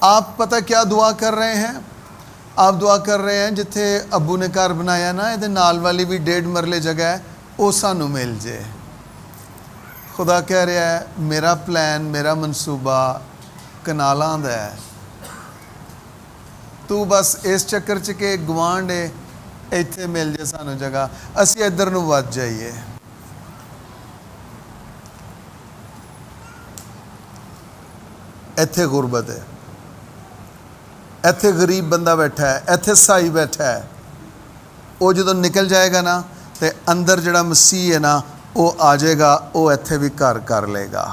آپ پتہ کیا دعا کر رہے ہیں؟ آپ دعا کر رہے ہیں جتھے ابو نے گھر بنایا نا, یہ نال والی بھی 1.5 مرلے جگہ ہے, وہ سانو مل جائے. خدا کہہ رہا ہے میرا پلان, میرا منصوبہ کنالاں دا ہے. تو بس اس چکر چ کے گوانڈ ہے ایتھے مل جائے سانو جگہ, اسی ادھر نو ود جائیے. ایتھے غربت ہے, ایتھے غریب بندہ بیٹھا ہے, ایتھے سائی بیٹھا ہے. وہ جدو نکل جائے گا نا تے اندر جڑا مسیح ہے نا وہ آ جائے گا, وہ ایتھے بھی گھر کر لے گا.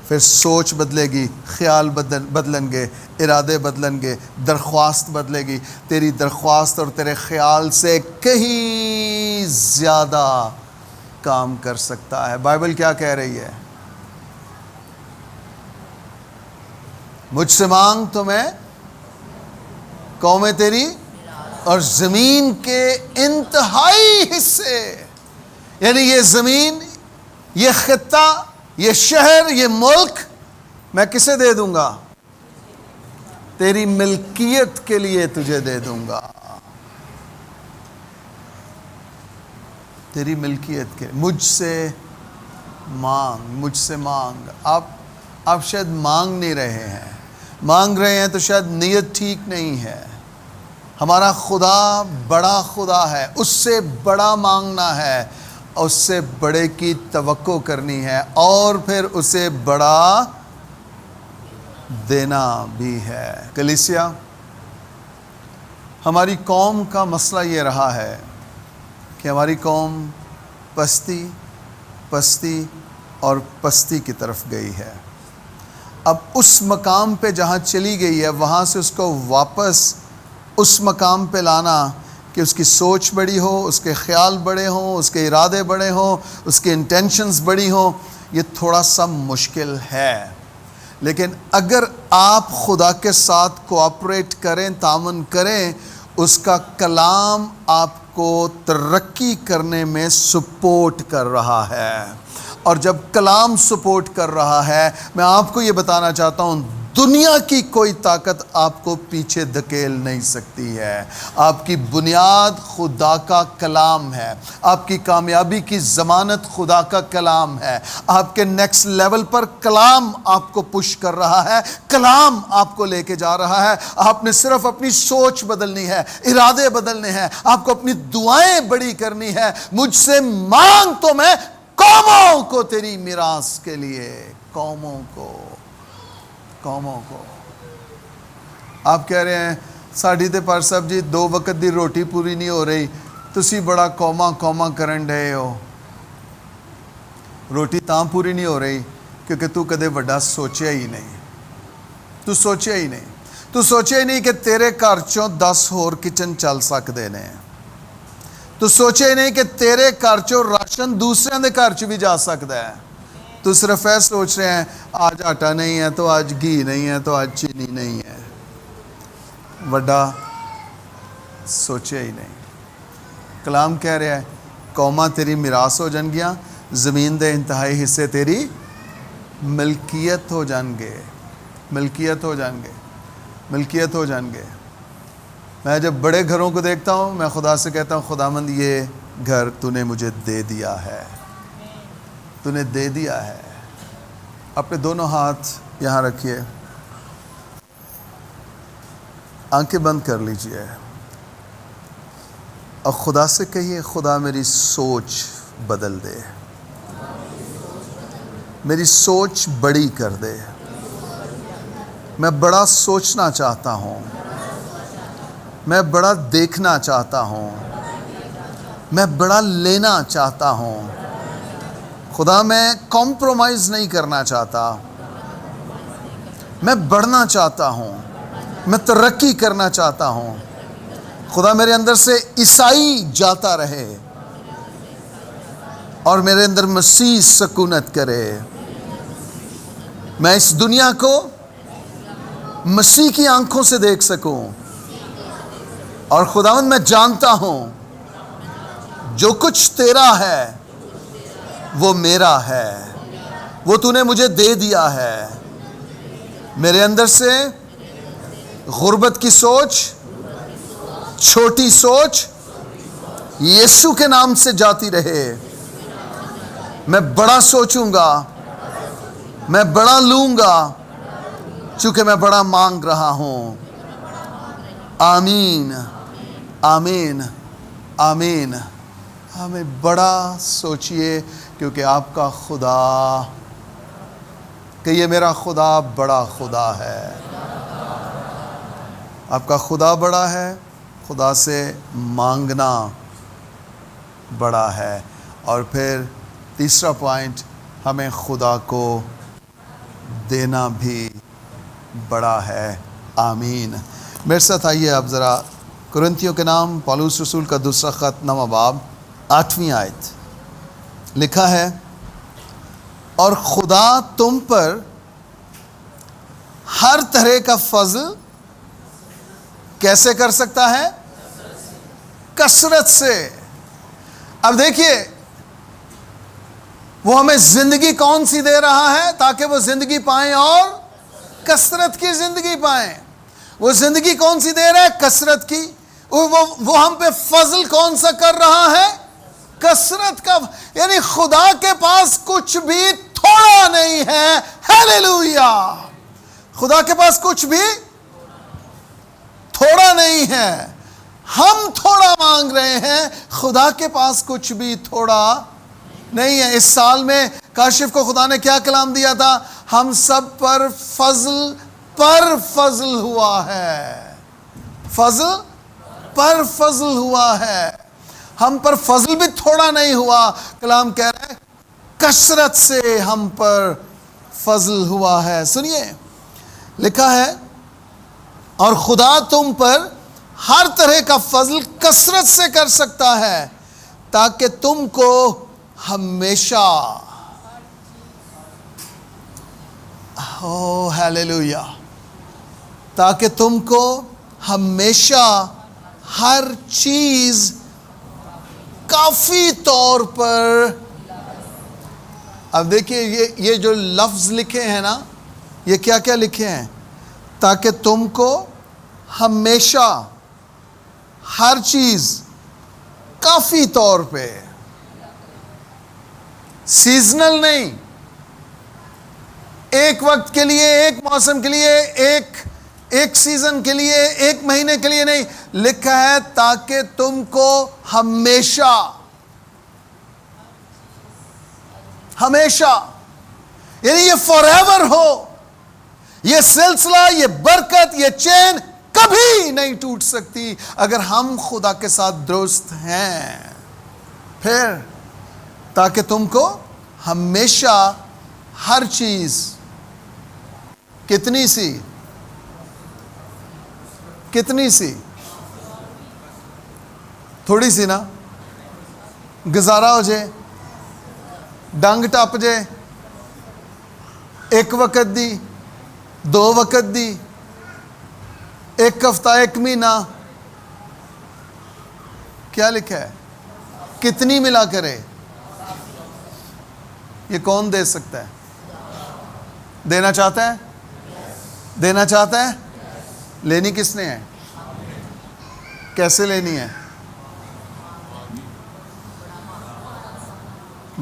پھر سوچ بدلے گی, خیال بدلن گے, ارادے بدلن گے, درخواست بدلے گی. تیری درخواست اور تیرے خیال سے کہیں زیادہ کام کر سکتا ہے. بائبل کیا کہہ رہی ہے؟ مجھ سے مانگ تو میں قومیں تیری اور زمین کے انتہائی حصے. یعنی یہ زمین, یہ خطہ, یہ شہر, یہ ملک میں کسے دے دوں گا؟ تیری ملکیت کے لیے تجھے دے دوں گا. تیری ملکیت کے. مجھ سے مانگ, مجھ سے مانگ. آپ شاید مانگ نہیں رہے ہیں. مانگ رہے ہیں تو شاید نیت ٹھیک نہیں ہے. ہمارا خدا بڑا خدا ہے, اس سے بڑا مانگنا ہے, اس سے بڑے کی توقع کرنی ہے, اور پھر اسے بڑا دینا بھی ہے. کلیسیا, ہماری قوم کا مسئلہ یہ رہا ہے کہ ہماری قوم پستی پستی اور پستی کی طرف گئی ہے۔ اب اس مقام پہ جہاں چلی گئی ہے وہاں سے اس کو واپس اس مقام پہ لانا کہ اس کی سوچ بڑی ہو، اس کے خیال بڑے ہوں، اس کے ارادے بڑے ہوں، اس کے انٹینشنز بڑی ہوں، یہ تھوڑا سا مشکل ہے۔ لیکن اگر آپ خدا کے ساتھ کوآپریٹ کریں، تعاون کریں، اس کا کلام آپ کو ترقی کرنے میں سپورٹ کر رہا ہے۔ اور جب کلام سپورٹ کر رہا ہے، میں آپ کو یہ بتانا چاہتا ہوں، دنیا کی کوئی طاقت آپ کو پیچھے دھکیل نہیں سکتی ہے۔ آپ کی بنیاد خدا کا کلام ہے، آپ کی کامیابی کی ضمانت خدا کا کلام ہے۔ آپ کے نیکسٹ لیول پر کلام آپ کو پش کر رہا ہے، کلام آپ کو لے کے جا رہا ہے۔ آپ نے صرف اپنی سوچ بدلنی ہے، ارادے بدلنے ہیں، آپ کو اپنی دعائیں بڑی کرنی ہے۔ مجھ سے مانگ تو میں قوموں کو تیری میراث کے لیے، قوموں کو۔ آپ کہہ رہے ہیں ساڈی تے پر صاحب جی 2 وقت دی روٹی پوری نہیں ہو رہی، تسی بڑا قوما کرن ڈے ہو۔ روٹی تاں پوری نہیں ہو رہی کیونکہ تو کدے وڈا سوچیا ہی نہیں۔ تو سوچیا ہی نہیں کہ تیرے گھر چوں 10 ہور کچن چل سکتے نے۔ تو سوچے نہیں کہ تیرے گھر چوں راشن دوسرے دے گھر چ بھی جا سکتا ہے۔ تو صرف یہ سوچ رہے ہیں آج آٹا نہیں ہے تو آج گھی نہیں ہے تو آج چینی نہیں ہے۔ وڈا سوچے ہی نہیں۔ کلام کہہ رہا ہے قوماں تیری میراث ہو جان گیاں، زمین دے انتہائی حصے تیری ملکیت ہو جان گے۔ میں جب بڑے گھروں کو دیکھتا ہوں میں خدا سے کہتا ہوں خداوند یہ گھر تو نے مجھے دے دیا ہے، تو نے دے دیا ہے۔ اپنے دونوں ہاتھ یہاں رکھیے، آنکھیں بند کر لیجئے اور خدا سے کہیے خدا میری سوچ بدل دے، میری سوچ بڑی کر دے۔ میں بڑا سوچنا چاہتا ہوں، میں بڑا دیکھنا چاہتا ہوں، میں بڑا لینا چاہتا ہوں۔ خدا میں کمپرومائز نہیں کرنا چاہتا، میں بڑھنا چاہتا ہوں، میں ترقی کرنا چاہتا ہوں۔ خدا میرے اندر سے عیسائی جاتا رہے اور میرے اندر مسیح سکونت کرے۔ میں اس دنیا کو مسیح کی آنکھوں سے دیکھ سکوں، اور خداوند میں جانتا ہوں جو کچھ تیرا ہے وہ میرا ہے، وہ تو نے مجھے دے دیا ہے۔ میرے اندر سے غربت کی سوچ، چھوٹی سوچ یسوع کے نام سے جاتی رہے۔ میں بڑا سوچوں گا، میں بڑا لوں گا، چونکہ میں بڑا مانگ رہا ہوں۔ آمین آمین آمین۔ ہمیں بڑا سوچئے کیونکہ آپ کا خدا، کہ یہ میرا خدا بڑا خدا ہے۔ آپ کا خدا بڑا ہے، خدا سے مانگنا بڑا ہے۔ اور پھر تیسرا پوائنٹ، ہمیں خدا کو دینا بھی بڑا ہے۔ آمین۔ میرے ساتھ آئیے آپ ذرا کرنتھیوں کے نام پالوس رسول کا دوسرا خط 9 باب 8ویں آیت لکھا ہے، اور خدا تم پر ہر طرح کا فضل کیسے کر سکتا ہے؟ کثرت سے۔ اب دیکھیے وہ ہمیں زندگی کون سی دے رہا ہے تاکہ وہ زندگی پائیں اور کثرت کی زندگی پائیں۔ وہ زندگی کون سی دے رہا ہے؟ کثرت کی۔ وہ ہم پہ فضل کون سا کر رہا ہے؟ کثرت کا۔ یعنی خدا کے پاس کچھ بھی تھوڑا نہیں ہے۔ ہیلیلویا۔ خدا کے پاس کچھ بھی تھوڑا نہیں ہے۔ ہم تھوڑا مانگ رہے ہیں، خدا کے پاس کچھ بھی تھوڑا نہیں ہے۔ اس سال میں کاشف کو خدا نے کیا کلام دیا تھا؟ ہم سب پر فضل ہوا ہے۔ فضل پر فضل ہوا ہے۔ ہم پر فضل بھی تھوڑا نہیں ہوا۔ کلام کہہ رہا ہے کثرت سے ہم پر فضل ہوا ہے. سنیے لکھا ہے اور خدا تم پر ہر طرح کا فضل کثرت سے کر سکتا ہے تاکہ تم کو ہمیشہ ہیلیلویا تاکہ تم کو ہمیشہ ہر چیز کافی طور پر. اب دیکھیے یہ جو لفظ لکھے ہیں نا، یہ کیا کیا لکھے ہیں؟ تاکہ تم کو ہمیشہ ہر چیز کافی طور پہ، سیزنل نہیں، ایک وقت کے لیے، ایک موسم کے لیے، ایک سیزن کے لیے، ایک مہینے کے لیے نہیں. لکھا ہے تاکہ تم کو ہمیشہ، ہمیشہ یعنی یہ فار ایور ہو. یہ سلسلہ، یہ برکت، یہ چین کبھی نہیں ٹوٹ سکتی اگر ہم خدا کے ساتھ درست ہیں. پھر تاکہ تم کو ہمیشہ ہر چیز، کتنی سی تھوڑی سی نا، گزارا ہو جائے، ڈنگ ٹپ جائے، ایک وقت دی، 2 وقت دی، 1 ہفتہ، 1 مہینہ. کیا لکھا ہے؟ کتنی ملا کرے. یہ کون دے سکتا ہے؟ دینا چاہتا ہے؟ دینا چاہتا ہے؟ لینی کس نے ہے؟ کیسے لینی ہے؟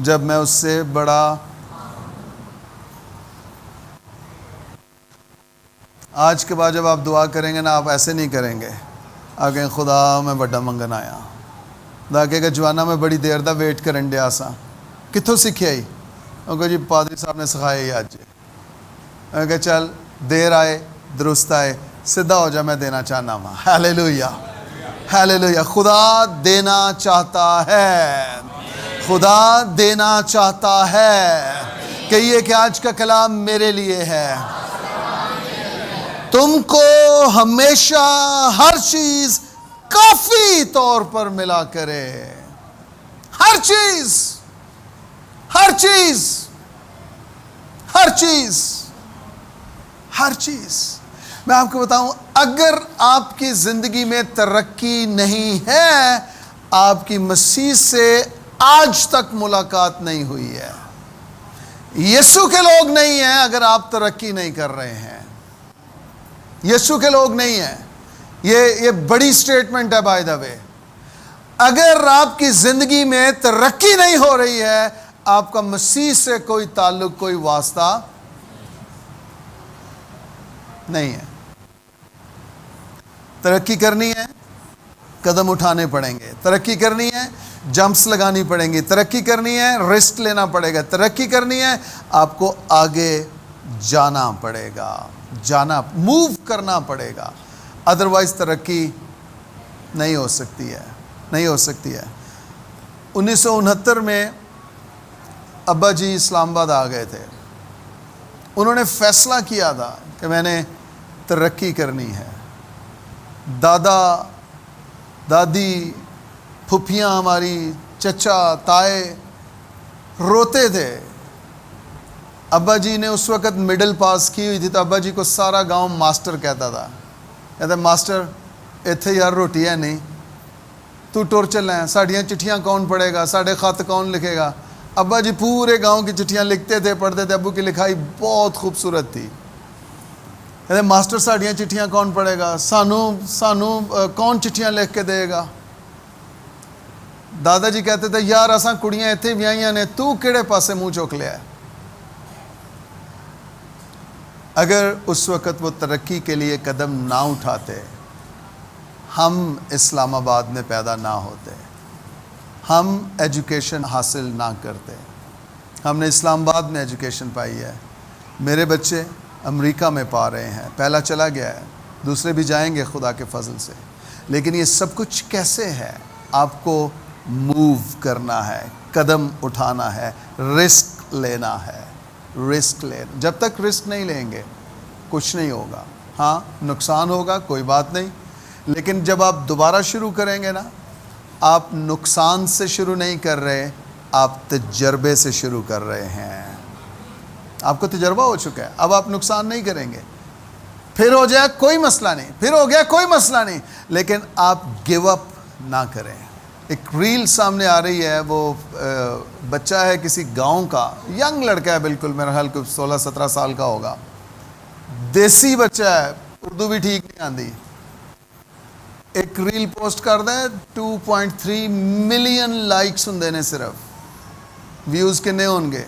جب میں اس سے بڑا. آج کے بعد جب آپ دعا کریں گے نا، آپ ایسے نہیں کریں گے. آپ کہیں خدا میں بڑا منگن آیا. خدا کہے گا جوانا میں بڑی دیر دا ویٹ کرن ڈیا سا. کتوں سیکھی آئی؟ وہ کہا جی پادری صاحب نے سکھایا ہی آج. میں کہا چل دیر آئے درست آئے، سدھا ہو جا، میں دینا چاہنا ہوں. Hallelujah hallelujah. خدا دینا چاہتا ہے، خدا دینا چاہتا ہے. کہیے کہ آج کا کلام میرے لیے ہے. تم کو ہمیشہ ہر چیز کافی طور پر ملا کرے. ہر چیز، ہر چیز، ہر چیز، ہر چیز. میں آپ کو بتاؤں، اگر آپ کی زندگی میں ترقی نہیں ہے، آپ کی مسیح سے آج تک ملاقات نہیں ہوئی ہے. یسوع کے لوگ نہیں ہیں اگر آپ ترقی نہیں کر رہے ہیں. یسوع کے لوگ نہیں ہیں. یہ بڑی سٹیٹمنٹ ہے بائی دا وے. اگر آپ کی زندگی میں ترقی نہیں ہو رہی ہے، آپ کا مسیح سے کوئی تعلق، کوئی واسطہ نہیں ہے. ترقی کرنی ہے، قدم اٹھانے پڑیں گے. ترقی کرنی ہے، جمپس لگانی پڑیں گی. ترقی کرنی ہے، رسک لینا پڑے گا. ترقی کرنی ہے، آپ کو آگے جانا پڑے گا، موو کرنا پڑے گا. ادروائز ترقی نہیں ہو سکتی ہے، نہیں ہو سکتی ہے. 1969 میں ابا جی اسلام آباد آ گئے تھے. انہوں نے فیصلہ کیا تھا کہ میں نے ترقی کرنی ہے. دادا دادی، پھپھیاں ہماری، چچا، تائے روتے تھے. ابا جی نے اس وقت مڈل پاس کی ہوئی تھی، تو ابا جی کو سارا گاؤں ماسٹر کہتا تھا. کہتا ماسٹر ایتھے یار روٹی ہے نہیں، تو ٹور چلنا ہے. ساڑیاں چٹھیاں کون پڑھے گا، ساڑھے خط کون لکھے گا. ابا جی پورے گاؤں کی چٹھیاں لکھتے تھے، پڑھتے تھے. ابو کی لکھائی بہت خوبصورت تھی. کہتے ماسٹر ساڑیاں چٹھیاں کون پڑھے گا، سانو کون چٹھیاں لکھ کے دے گا. دادا جی کہتے تھے یار اساں کڑیاں ایتھے ویاہیاں نے، تو کیڑے پاسے منہ چوک لیا ہے. اگر اس وقت وہ ترقی کے لیے قدم نہ اٹھاتے، ہم اسلام آباد میں پیدا نہ ہوتے، ہم ایجوکیشن حاصل نہ کرتے. ہم نے اسلام آباد میں ایجوکیشن پائی ہے. میرے بچے امریکہ میں پا رہے ہیں. پہلا چلا گیا ہے، دوسرے بھی جائیں گے خدا کے فضل سے. لیکن یہ سب کچھ کیسے ہے؟ آپ کو موو کرنا ہے، قدم اٹھانا ہے, رسک لینا ہے, رسک لینا. جب تک رسک نہیں لیں گے کچھ نہیں ہوگا. ہاں نقصان ہوگا, کوئی بات نہیں, لیکن جب آپ دوبارہ شروع کریں گے نا, آپ نقصان سے شروع نہیں کر رہے, آپ تجربے سے شروع کر رہے ہیں. آپ کو تجربہ ہو چکا ہے, اب آپ نقصان نہیں کریں گے. پھر ہو جائے کوئی مسئلہ نہیں, پھر ہو گیا کوئی مسئلہ نہیں, لیکن آپ گیو اپ نہ کریں. ایک ریل سامنے آ رہی ہے, وہ بچہ ہے کسی گاؤں کا, ینگ لڑکا ہے بالکل, میرا خیال کو 16-17 سال کا ہوگا, دیسی بچہ ہے, اردو بھی ٹھیک نہیں آتی. ایک ریل پوسٹ کر دیں, 2.3 ملین لائکس ہوں نے, صرف ویوز کنے ہون گے.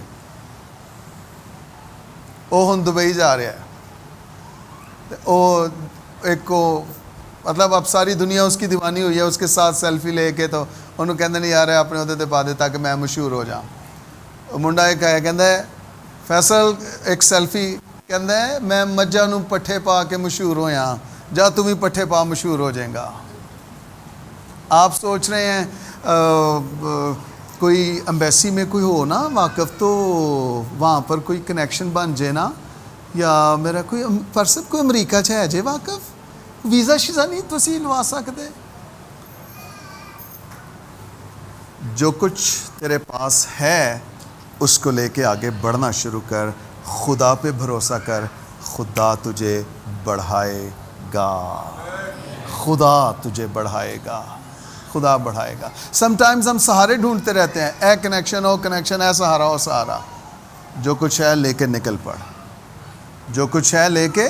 وہ ہن دبئی جا رہا ہے, وہ ایک کو مطلب اب ساری دنیا اس کی دیوانی ہوئی ہے, اس کے ساتھ سیلفی لے کے, تو انہوں کہندے نہیں یار اپنے عہدے تے پا دے تاکہ میں مشہور ہو جاؤں. منڈا ایک ہے کہندا ہے فیصل ایک سیلفی, کہندا ہے میں مجھاں نوں پٹھے پا کے مشہور ہویا, جا تم ہی پٹھے پا مشہور ہو جائے گا. آپ سوچ رہے ہیں کوئی امبیسی میں کوئی ہو نا واقف, تو وہاں پر کوئی کنیکشن بن جائے نا, یا میرا کوئی پرسن کوئی امریکہ چ ہے جے واقف, ویزا شیزا نہیں تسی لوا سکتے. جو کچھ تیرے پاس ہے اس کو لے کے آگے بڑھنا شروع کر, خدا پہ بھروسہ کر, خدا تجھے بڑھائے گا, خدا تجھے بڑھائے گا, خدا بڑھائے گا. سم ٹائمز ہم سہارے ڈھونڈتے رہتے ہیں, اے کنیکشن ہو کنیکشن, اے سہارا ہو سہارا. جو کچھ ہے لے کے نکل پڑ, جو کچھ ہے لے کے.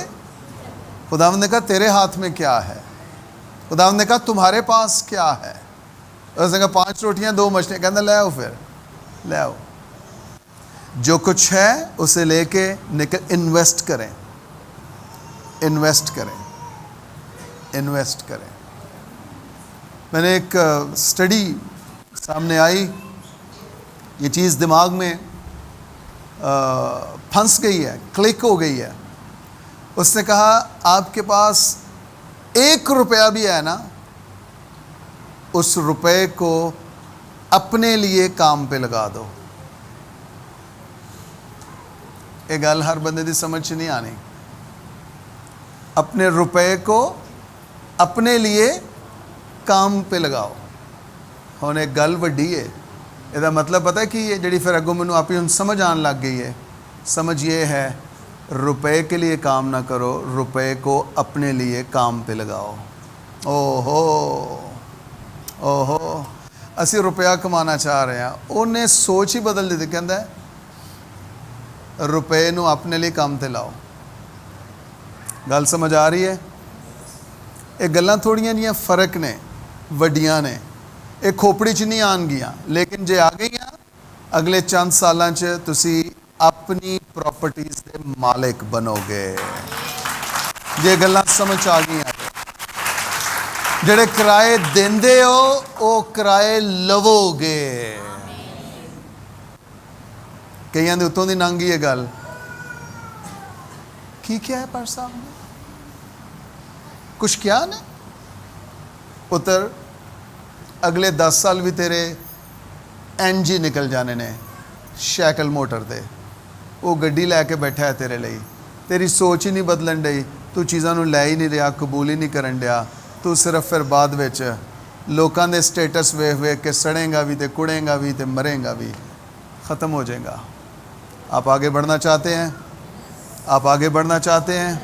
خداوند نے کہا تیرے ہاتھ میں کیا ہے, خداوند نے کہا تمہارے پاس کیا ہے. اس نے کہا 5 روٹیاں 2 مچھلیاں, کہنا لے آؤ, پھر لے آؤ. جو کچھ ہے اسے لے کے نکل. انویسٹ کریں, انویسٹ کریں, انویسٹ کریں. میں نے ایک سٹڈی سامنے آئی, یہ چیز دماغ میں پھنس گئی ہے, کلک ہو گئی ہے. اس نے کہا آپ کے پاس 1 روپیہ بھی ہے نا, اس روپے کو اپنے لیے کام پہ لگا دو. یہ گل ہر بندے دی سمجھ نہیں آنی. اپنے روپے کو اپنے لیے کام پہ لگاؤ. ہن ایک گل وڈی ہے, یہ مطلب پتہ ہے کہ یہ جڑی پھر اگوں مینوں آپ ہی سمجھ آن لگ گئی ہے. سمجھ یہ ہے, روپے کے لیے کام نہ کرو, روپے کو اپنے لیے کام پہ لگاؤ. او ہو اسی روپیہ کمانا چاہ رہے ہیں. انہیں سوچ ہی بدل دی, کہندا ہے روپے نو اپنے لیے کام تے لاؤ. گل سمجھ آ رہی ہے؟ یہ گلاں تھوڑیاں جیاں فرق نے, وڈیاں نے, یہ کھوپڑی چ نہیں آن گیاں, لیکن جے آ گئیاں اگلے چند سالاں چ تسی اپنی پراپرٹیز دے مالک بنو گے. یہ گلاں سمجھ آ گئیاں. جڑے کرائے دیندے ہو وہ کرائے لوو گے. کئیاں دے اتوں دی ننگی ہے گل, کی کیا ہے پر صاحب نے کچھ کیا نے پتر, اگلے 10 سال بھی تیرے NG نکل جانے نے شیکل موٹر دے. وہ گڈی لے کے بیٹھا ہے تیرے لئی, تیری سوچ ہی نہیں بدلن ڈئی, تو چیزاں نو لے ہی نہیں رہا, قبول ہی نہیں کرن ڈیا. تو صرف پھر بعد وچ لوکاں دے سٹیٹس ویکھ ویکھ کے سڑیں گا بھی تے کڑیں گا بھی تے مریں گا بھی, ختم ہو جائے گا. آپ آگے بڑھنا چاہتے ہیں, آپ آگے بڑھنا چاہتے ہیں,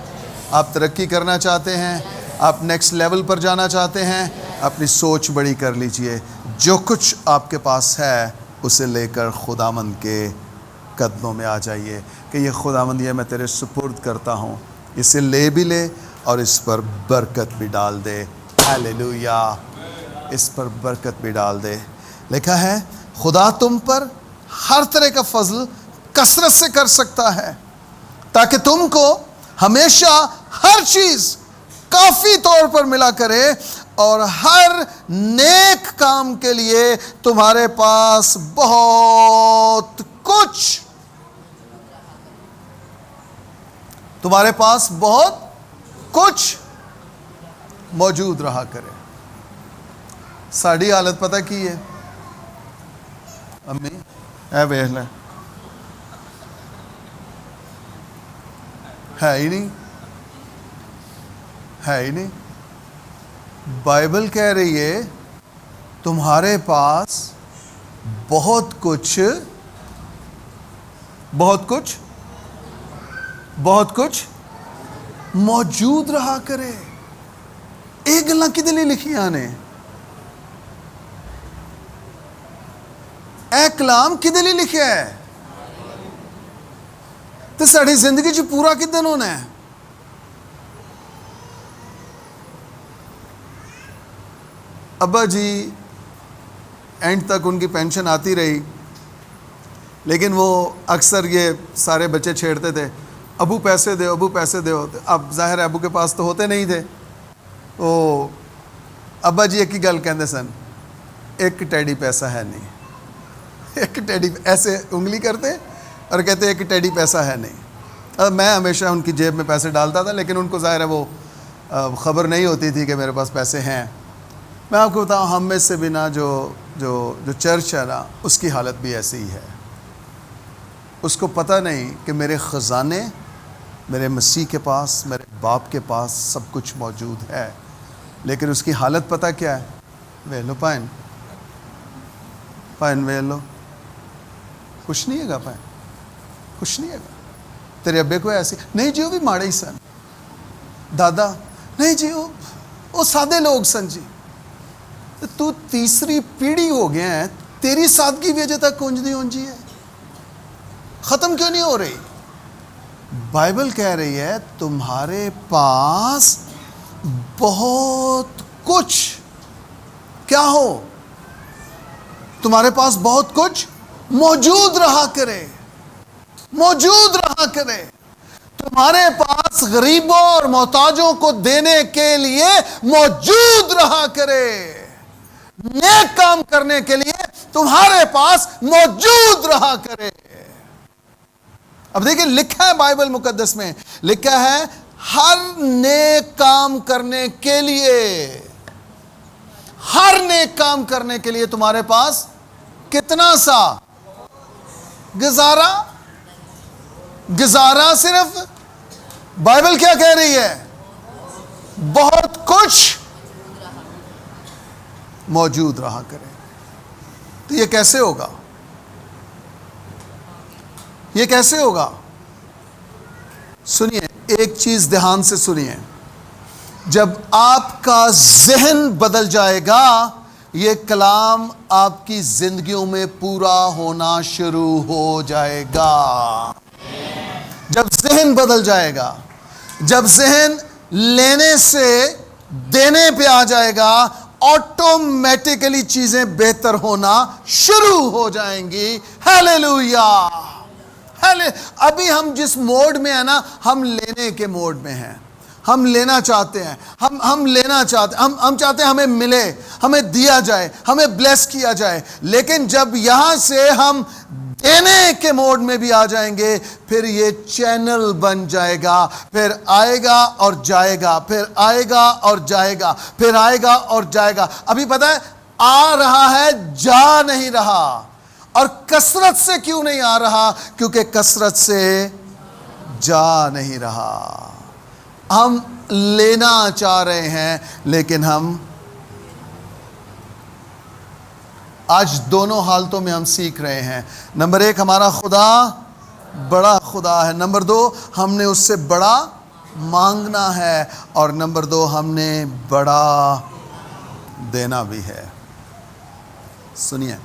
آپ ترقی کرنا چاہتے ہیں, آپ نیکسٹ لیول پر جانا چاہتے ہیں, اپنی سوچ بڑی کر لیجئے. جو کچھ آپ کے پاس ہے اسے لے کر خداوند کے قدموں میں آ جائیے کہ یہ خداوند یہ میں تیرے سپرد کرتا ہوں, اسے لے بھی لے اور اس پر برکت بھی ڈال دے. ہیلیلویا, اس پر برکت بھی ڈال دے. لکھا ہے خدا تم پر ہر طرح کا فضل کثرت سے کر سکتا ہے تاکہ تم کو ہمیشہ ہر چیز کافی طور پر ملا کرے اور ہر نیک کام کے لیے تمہارے پاس بہت کچھ, تمہارے پاس بہت کچھ موجود رہا کرے. ساڑی حالت پتہ کی ہے, امی اے ویخ لے ہے ہی نہیں، ہے ہی نہیں۔ بائبل کہہ رہی ہے تمہارے پاس بہت کچھ موجود رہا کرے۔ یہ گلاں کدے لئی لکھیاں نے؟ اے کلام کدے لئی لکھیا ہے؟ تو ساری زندگی چ پورا کدن ہونا ہے؟ ابا جی اینڈ تک ان کی پینشن آتی رہی، لیکن وہ اکثر یہ سارے بچے چھیڑتے تھے، ابو پیسے دو، ابو پیسے دو۔ اب ظاہر ہے ابو کے پاس تو ہوتے نہیں تھے، تو ابا جی ایک ہی گل کہندے سن، ایک ٹیڈی پیسہ ہے نہیں۔ ایک ٹیڈی ایسے انگلی کرتے اور کہتے ایک ٹیڈی پیسہ ہے نہیں۔ اب میں ہمیشہ ان کی جیب میں پیسے ڈالتا تھا، لیکن ان کو ظاہر ہے وہ خبر نہیں ہوتی تھی کہ میرے پاس پیسے ہیں۔ میں آپ کو بتاؤں، ہم میں سے بھی نا جو چرچ ہے نا، اس کی حالت بھی ایسی ہی ہے۔ اس کو پتہ نہیں کہ میرے خزانے میرے مسیح کے پاس، میرے باپ کے پاس سب کچھ موجود ہے، لیکن اس کی حالت پتہ کیا ہے؟ ویل لو پائن ویل لو، کچھ نہیں ہے گا پائن، کچھ نہیں ہے گا۔ تیرے ابے کو ایسی نہیں جی، وہ بھی ماڑے ہی سن، دادا نہیں جی وہ سادے لوگ سن جی۔ تو تیسری پیڑھی ہو گیا ہے، تیری سادگی بھی اجے تک اونج نہیں اونجی ہے، ختم کیوں نہیں ہو رہی؟ بائبل کہہ رہی ہے تمہارے پاس بہت کچھ کیا ہو، تمہارے پاس بہت کچھ موجود رہا کرے، موجود رہا کرے۔ تمہارے پاس غریبوں اور محتاجوں کو دینے کے لیے موجود رہا کرے، نیک کام کرنے کے لیے تمہارے پاس موجود رہا کرے۔ اب دیکھیں لکھا ہے بائبل مقدس میں، لکھا ہے ہر نیک کام کرنے کے لیے، ہر نیک کام کرنے کے لیے تمہارے پاس کتنا سا گزارا صرف، بائبل کیا کہہ رہی ہے؟ بہت کچھ موجود رہا کرے۔ تو یہ کیسے ہوگا؟ یہ کیسے ہوگا؟ سنیے، ایک چیز دھیان سے سنیے، جب آپ کا ذہن بدل جائے گا، یہ کلام آپ کی زندگیوں میں پورا ہونا شروع ہو جائے گا۔ جب ذہن بدل جائے گا، جب ذہن لینے سے دینے پہ آ جائے گا، آٹومیٹکلی چیزیں بہتر ہونا شروع ہو جائیں گی۔ ہیلیلویا! ابھی ہم جس موڈ میں ہیں نا، ہم لینے کے موڈ میں ہیں، ہم لینا چاہتے ہیں، ہم لینا چاہتے ہیں، ہم چاہتے ہیں ہمیں ملے، ہمیں دیا جائے، ہمیں بلیس کیا جائے۔ لیکن جب یہاں سے ہم دینے کے موڈ میں بھی آ جائیں گے، پھر یہ چینل بن جائے گا، پھر آئے گا اور جائے گا، پھر آئے گا اور جائے گا، پھر آئے گا اور جائے گا۔ ابھی پتہ ہے آ رہا ہے، جا نہیں رہا۔ اور کثرت سے کیوں نہیں آ رہا؟ کیونکہ کثرت سے جا نہیں رہا۔ ہم لینا چاہ رہے ہیں، لیکن ہم آج دونوں حالتوں میں ہم سیکھ رہے ہیں۔ نمبر ایک، ہمارا خدا بڑا خدا ہے۔ نمبر دو، ہم نے اس سے بڑا مانگنا ہے، اور نمبر دو، ہم نے بڑا دینا بھی ہے۔ سنیے،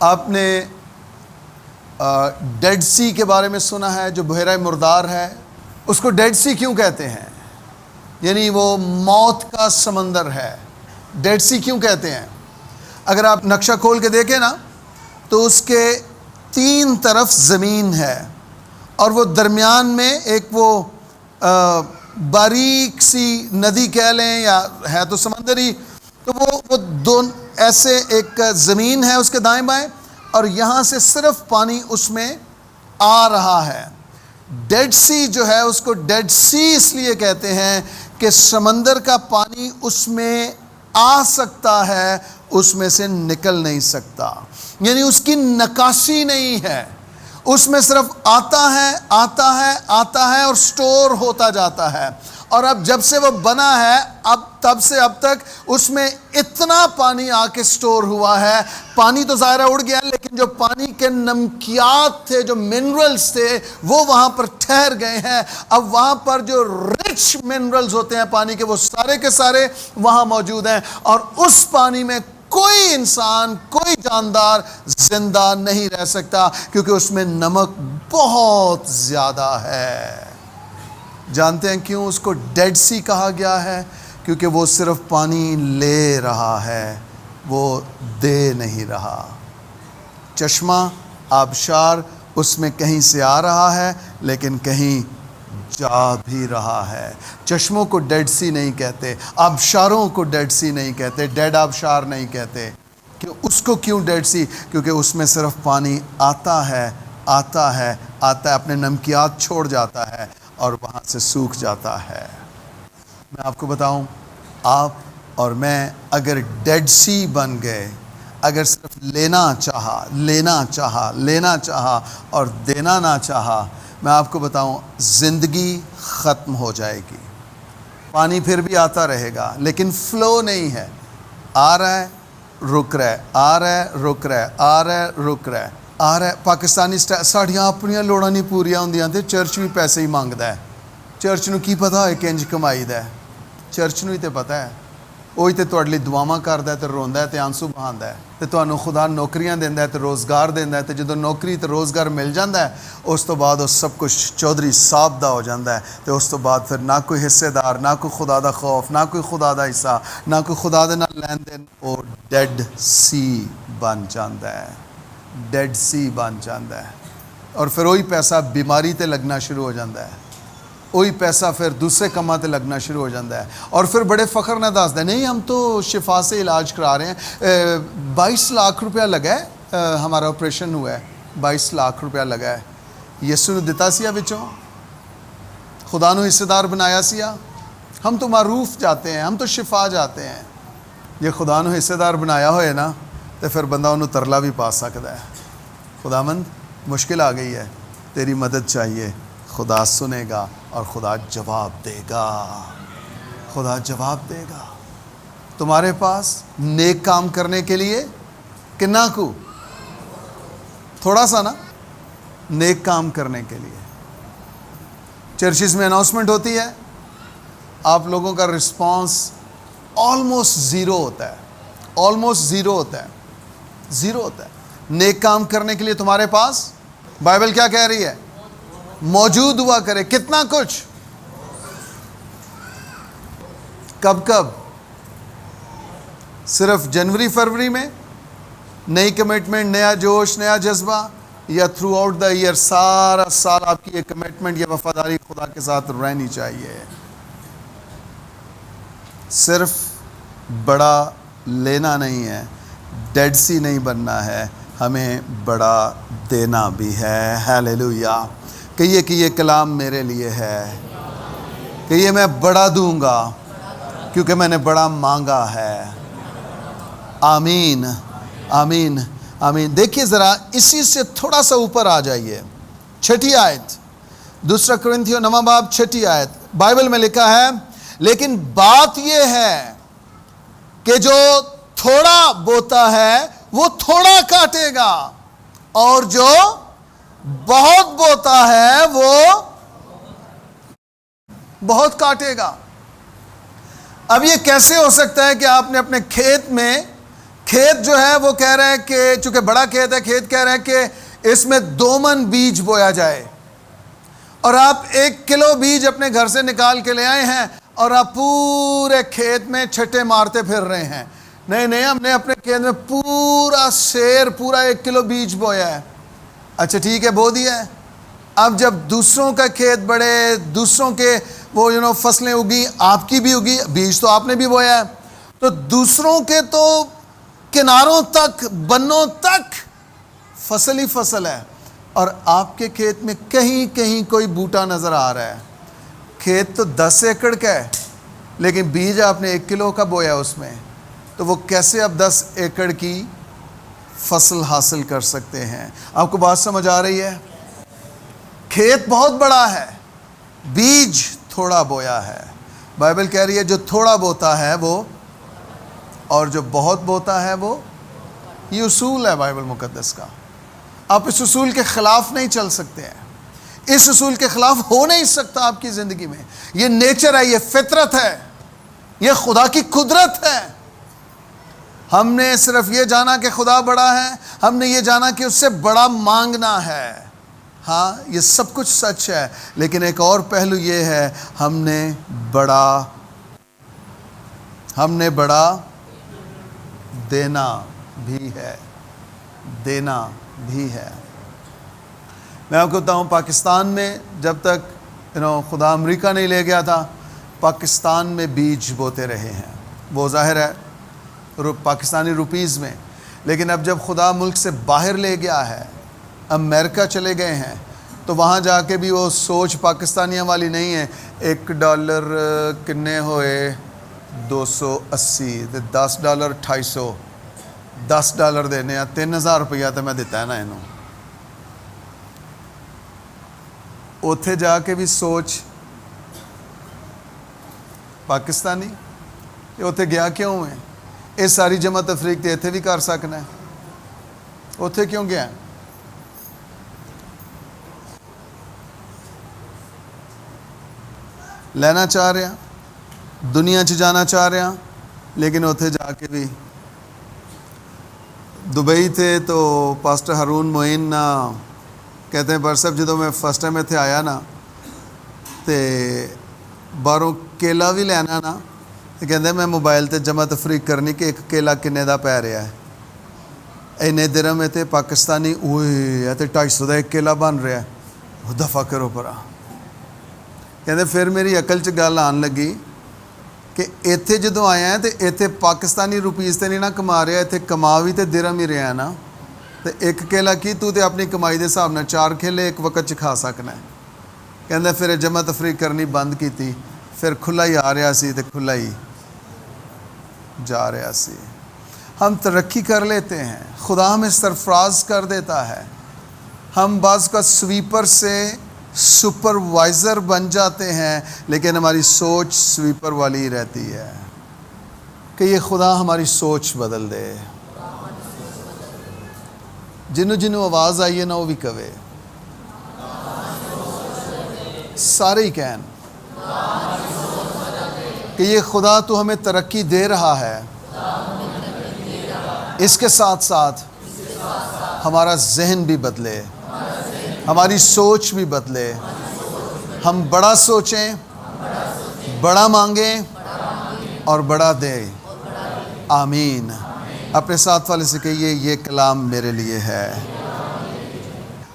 آپ نے ڈیڈ سی کے بارے میں سنا ہے، جو بحیرہ مردار ہے۔ اس کو ڈیڈ سی کیوں کہتے ہیں؟ یعنی وہ موت کا سمندر ہے۔ ڈیڈ سی کیوں کہتے ہیں؟ اگر آپ نقشہ کھول کے دیکھیں نا، تو اس کے 3 طرف زمین ہے، اور وہ درمیان میں ایک وہ باریک سی ندی کہہ لیں، یا ہے تو سمندر ہی، تو وہ دونوں ایسے ایک زمین ہے اس کے دائیں بائیں، اور یہاں سے صرف پانی اس میں آ رہا ہے۔ ڈیڈ سی جو ہے، اس کو ڈیڈ سی اس لیے کہتے ہیں کہ سمندر کا پانی اس میں آ سکتا ہے، اس میں سے نکل نہیں سکتا. یعنی اس کی نکاسی نہیں ہے. اس میں صرف آتا ہے اور سٹور ہوتا جاتا ہے. اور اب جب سے وہ بنا ہے تب سے اب تک اس میں اتنا پانی آ کے سٹور ہوا ہے. پانی تو ظاہر اڑ گیا لیکن جو پانی کے نمکیات تھے, جو منرلز تھے, وہ وہاں پر ٹھہر گئے ہیں. اب وہاں پر جو رچ منرلز ہوتے ہیں پانی کے, وہ سارے کے سارے وہاں موجود ہیں. اور اس پانی میں کوئی انسان, کوئی جاندار زندہ نہیں رہ سکتا کیونکہ اس میں نمک بہت زیادہ ہے. جانتے ہیں کیوں اس کو ڈیڈ سی کہا گیا ہے؟ کیونکہ وہ صرف پانی لے رہا ہے, وہ دے نہیں رہا. چشمہ, آبشار اس میں کہیں سے آ رہا ہے لیکن کہیں جا بھی رہا ہے. چشموں کو ڈیڈ سی نہیں کہتے, آبشاروں کو ڈیڈ سی نہیں کہتے, ڈیڈ آبشار نہیں کہتے. کہ اس کو کیوں ڈیڈ سی؟ کیونکہ اس میں صرف پانی آتا ہے, اپنے نمکیات چھوڑ جاتا ہے اور وہاں سے سوکھ جاتا ہے. میں آپ کو بتاؤں, آپ اور میں اگر ڈیڈ سی بن گئے, اگر صرف لینا چاہا اور دینا نہ چاہا, میں آپ کو بتاؤں زندگی ختم ہو جائے گی. پانی پھر بھی آتا رہے گا لیکن فلو نہیں ہے. آ رہا ہے, رک رہا ہے, آ رہا ہے, رک رہا ہے, آ رہا ہے, رک رہا ہے, آ رہا ہے. پاکستانی ساڑیاں اپنی لوڑاں نہیں پوریاں ہوندیاں تے چرچ بھی پیسے ہی مانگدا ہے. چرچ نو کی پتا ہے کنج کمائی دا ہے؟ چرچ نو ہی تے پتا ہے. وہی تے تواڈے لئی دعاواں کردا ہے تے روندا ہے تے آنسو بہاندا ہے. تے تانوں خدا نوکریاں دیندا ہے تے روزگار دیندا ہے. تے جدوں نوکری تے روزگار مل جاندا ہے اس تو بعد وہ سب کچھ چودھری صاحب دا ہو جاندا ہے. تے اس تو بعد پھر نہ کوئی حصے دار, نہ کوئی خدا دا خوف, نہ کوئی خدا دا حصہ, نہ کوئی خدا دے نال لین دین. وہ ڈیڈ سی بن جاندا ہے, ڈیڈ سی بن جاندا ہے. اور پھر وہی پیسہ بیماری تے لگنا شروع ہو جاندا ہے, وہی پیسہ پھر دوسرے کماں تے لگنا شروع ہو جاتا ہے. اور پھر بڑے فخر نہ دسدا ہے, نہیں ہم تو شفا سے علاج کرا رہے ہیں, 22 لاکھ روپیہ لگا ہے, ہمارا آپریشن ہوا ہے, 22 لاکھ روپیہ لگا ہے. یسو نے دتا سیا وچوں, خدا نو حصے دار بنایا سیا. ہم تو معروف جاتے ہیں, ہم تو شفا جاتے ہیں. یہ خدا نو حصے دار بنایا ہوئے نا تو پھر بندہ انہوں ترلا بھی پا سکتا ہے. خداوند مشکل آ گئی ہے, تیری مدد چاہیے. خدا سنے گا اور خدا جواب دے گا. خدا جواب دے گا. تمہارے پاس نیک کام کرنے کے لیے کنا کو تھوڑا سا نا, نیک کام کرنے کے لیے. چرچز میں اناؤنسمنٹ ہوتی ہے, آپ لوگوں کا رسپانس آلموسٹ زیرو ہوتا ہے, آلموسٹ زیرو ہوتا ہے, زیرو ہوتا ہے. نیک کام کرنے کے لیے تمہارے پاس بائبل کیا کہہ رہی ہے؟ موجود ہوا کرے. کتنا کچھ, کب کب؟ صرف جنوری فروری میں نئی کمٹمنٹ, نیا جوش, نیا جذبہ, یا تھرو آؤٹ دا ایئر سارا سال آپ کی یہ کمٹمنٹ, یہ وفاداری خدا کے ساتھ رہنی چاہیے؟ صرف بڑا لینا نہیں ہے, ڈیڈ سی نہیں بننا ہے, ہمیں بڑا دینا بھی ہے. ہیلیلویا. کہیے کہ یہ کلام میرے لیے ہے, کہیے میں بڑا دوں گا کیونکہ میں نے بڑا مانگا ہے. آمین, آمین, آمین. دیکھیے ذرا اسی سے تھوڑا سا اوپر آ جائیے. 6 آیت, 2 کرنتھیوں 9 باب 6 آیت. بائبل میں لکھا ہے, لیکن بات یہ ہے کہ جو تھوڑا بوتا ہے وہ تھوڑا کاٹے گا, اور جو بہت بوتا ہے وہ بہت کاٹے گا. اب یہ کیسے ہو سکتا ہے کہ آپ نے اپنے کھیت میں, کھیت جو ہے وہ کہہ رہے ہیں کہ چونکہ بڑا کھیت ہے, کھیت کہہ رہے ہیں کہ اس میں 2 من بیج بویا جائے, اور آپ 1 کلو بیج اپنے گھر سے نکال کے لے آئے ہیں اور آپ پورے کھیت میں چھٹے مارتے پھر رہے ہیں. نہیں, ہم نے اپنے کھیت میں پورا سیر, پورا 1 کلو بیج بویا ہے. اچھا ٹھیک ہے, بو دیا ہے. اب جب دوسروں کا کھیت بڑھے, دوسروں کے وہ فصلیں اگی, آپ کی بھی اگی, بیج تو آپ نے بھی بویا ہے, تو دوسروں کے تو کناروں تک, بنوں تک فصل ہی فصل ہے, اور آپ کے کھیت میں کہیں کہیں کوئی بوٹا نظر آ رہا ہے. کھیت تو 10 ایکڑ کا ہے لیکن بیج آپ نے 1 کلو کا بویا اس میں. تو وہ کیسے اب 10 ایکڑ کی فصل حاصل کر سکتے ہیں؟ آپ کو بات سمجھ آ رہی ہے؟ کھیت بہت بڑا ہے، بیج تھوڑا بویا ہے۔ بائبل کہہ رہی ہے جو تھوڑا بوتا ہے وہ، اور جو بہت بوتا ہے وہ، یہ اصول ہے بائبل مقدس کا۔ آپ اس اصول کے خلاف نہیں چل سکتے ہیں، اس اصول کے خلاف ہو نہیں سکتا آپ کی زندگی میں۔ یہ نیچر ہے، یہ فطرت ہے، یہ خدا کی قدرت ہے۔ ہم نے صرف یہ جانا کہ خدا بڑا ہے، ہم نے یہ جانا کہ اس سے بڑا مانگنا ہے۔ ہاں یہ سب کچھ سچ ہے، لیکن ایک اور پہلو یہ ہے، ہم نے بڑا دینا بھی ہے، دینا بھی ہے۔ میں آپ کو بتاؤں، پاکستان میں جب تک خدا امریکہ نہیں لے گیا تھا، پاکستان میں بیج بوتے رہے ہیں، وہ ظاہر ہے پاکستانی روپیز میں، لیکن اب جب خدا ملک سے باہر لے گیا ہے، امریکہ چلے گئے ہیں، تو وہاں جا کے بھی وہ سوچ پاکستانیوں والی نہیں ہے۔ $1 کنے ہوئے؟ 280، $10 $250، $10 دینے ہیں، $3000 تو میں دیتا ہے نا انہوں۔ اوتھے جا کے بھی سوچ پاکستانی، یہ اوتھے گیا کیوں ہے؟ یہ ساری جمع تفریق تے ایتھے بھی کر سکنا ہے، اوتھے کیوں گیا؟ لینا چاہ رہے ہیں، دنیا چ جانا چاہ رہے ہیں، لیکن اوتھے جا کے بھی دبئی تھے تو پاسٹر ہارون معین کہتے ہیں پر صاحب جدوں میں فرسٹ ٹائم اتنے آیا نا تے باہروں کیلا بھی لینا نا، تو کہتے میں موبائل تے جمع تفریق کرنی کہ ایک کیلا کنے دا پی رہا ہے، اینے درہم تے پاکستانی اوئے تے 250 دا ایک کیلا بن رہا ہے، وہ دفع کرو پرا۔ کہتے پھر میری عقل چ گل آن لگی کہ ایتھے جدوں آیا ہے تو ایتھے پاکستانی روپیز تے نہیں نہ کما رہا، ایتھے کما بھی تے درہم ہی رہا ہے نا، تو ایک کیلا کی تو تے اپنی کمائی دے حساب نال 4 کیلے ایک وقت چ کھا سکنا ہے۔ کہندے پھر جمع تفریق کرنی بند کیتی، پھر کھلا ہی آ رہا سی تے کھلا ہی جا رہا سی۔ ہم ترقی کر لیتے ہیں، خدا ہمیں سرفراز کر دیتا ہے، ہم بعض کا سویپر سے سپروائزر بن جاتے ہیں، لیکن ہماری سوچ سویپر والی ہی رہتی ہے۔ کہ یہ خدا ہماری سوچ بدل دے۔ جنوں آواز آئی ہے نا وہ بھی کہے، سارے ہی کہن کہ یہ خدا تو ہمیں ترقی دے رہا ہے، اس کے ساتھ ساتھ ہمارا ذہن بھی بدلے، ہماری سوچ بھی بدلے، ہم بڑا سوچیں، بڑا مانگیں اور بڑا دیں۔ آمین۔ اپنے ساتھ والے سے کہیے یہ کلام میرے لیے ہے۔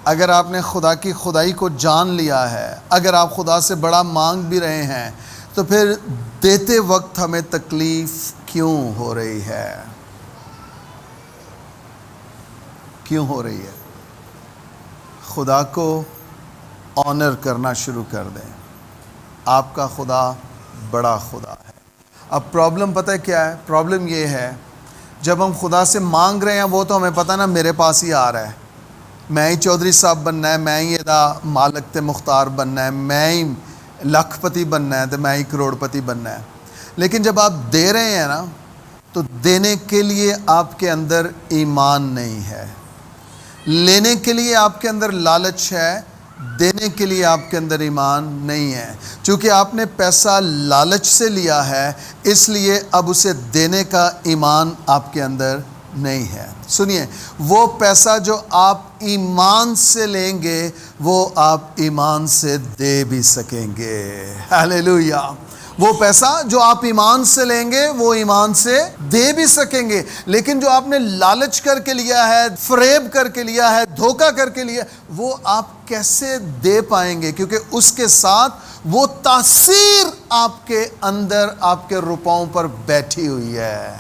اگر آپ نے خدا کی خدائی کو جان لیا ہے، اگر آپ خدا سے بڑا مانگ بھی رہے ہیں، تو پھر دیتے وقت ہمیں تکلیف کیوں ہو رہی ہے؟ کیوں ہو رہی ہے؟ خدا کو آنر کرنا شروع کر دیں۔ آپ کا خدا بڑا خدا ہے۔ اب پرابلم پتہ ہے کیا ہے؟ پرابلم یہ ہے جب ہم خدا سے مانگ رہے ہیں، وہ تو ہمیں پتہ نا میرے پاس ہی آ رہا ہے، میں ہی چودھری صاحب بننا ہے، میں ہی دا مالک تے مختار بننا ہے، میں ہی لکھ پتی بننا ہے تو میں ہی کروڑ پتی بننا ہے۔ لیکن جب آپ دے رہے ہیں نا، تو دینے کے لیے آپ کے اندر ایمان نہیں ہے، لینے کے لیے آپ کے اندر لالچ ہے، دینے کے لیے آپ کے اندر ایمان نہیں ہے۔ چونکہ آپ نے پیسہ لالچ سے لیا ہے، اس لیے اب اسے دینے کا ایمان آپ کے اندر نہیں ہے۔ سنیے، وہ پیسہ جو آپ ایمان سے لیں گے وہ آپ ایمان سے دے بھی سکیں گے۔ ہاللیلویہ۔ وہ پیسہ جو آپ ایمان سے لیں گے وہ ایمان سے دے بھی سکیں گے، لیکن جو آپ نے لالچ کر کے لیا ہے، فریب کر کے لیا ہے، دھوکہ کر کے لیا، وہ آپ کیسے دے پائیں گے؟ کیونکہ اس کے ساتھ وہ تاثیر آپ کے اندر، آپ کے روپوں پر بیٹھی ہوئی ہے۔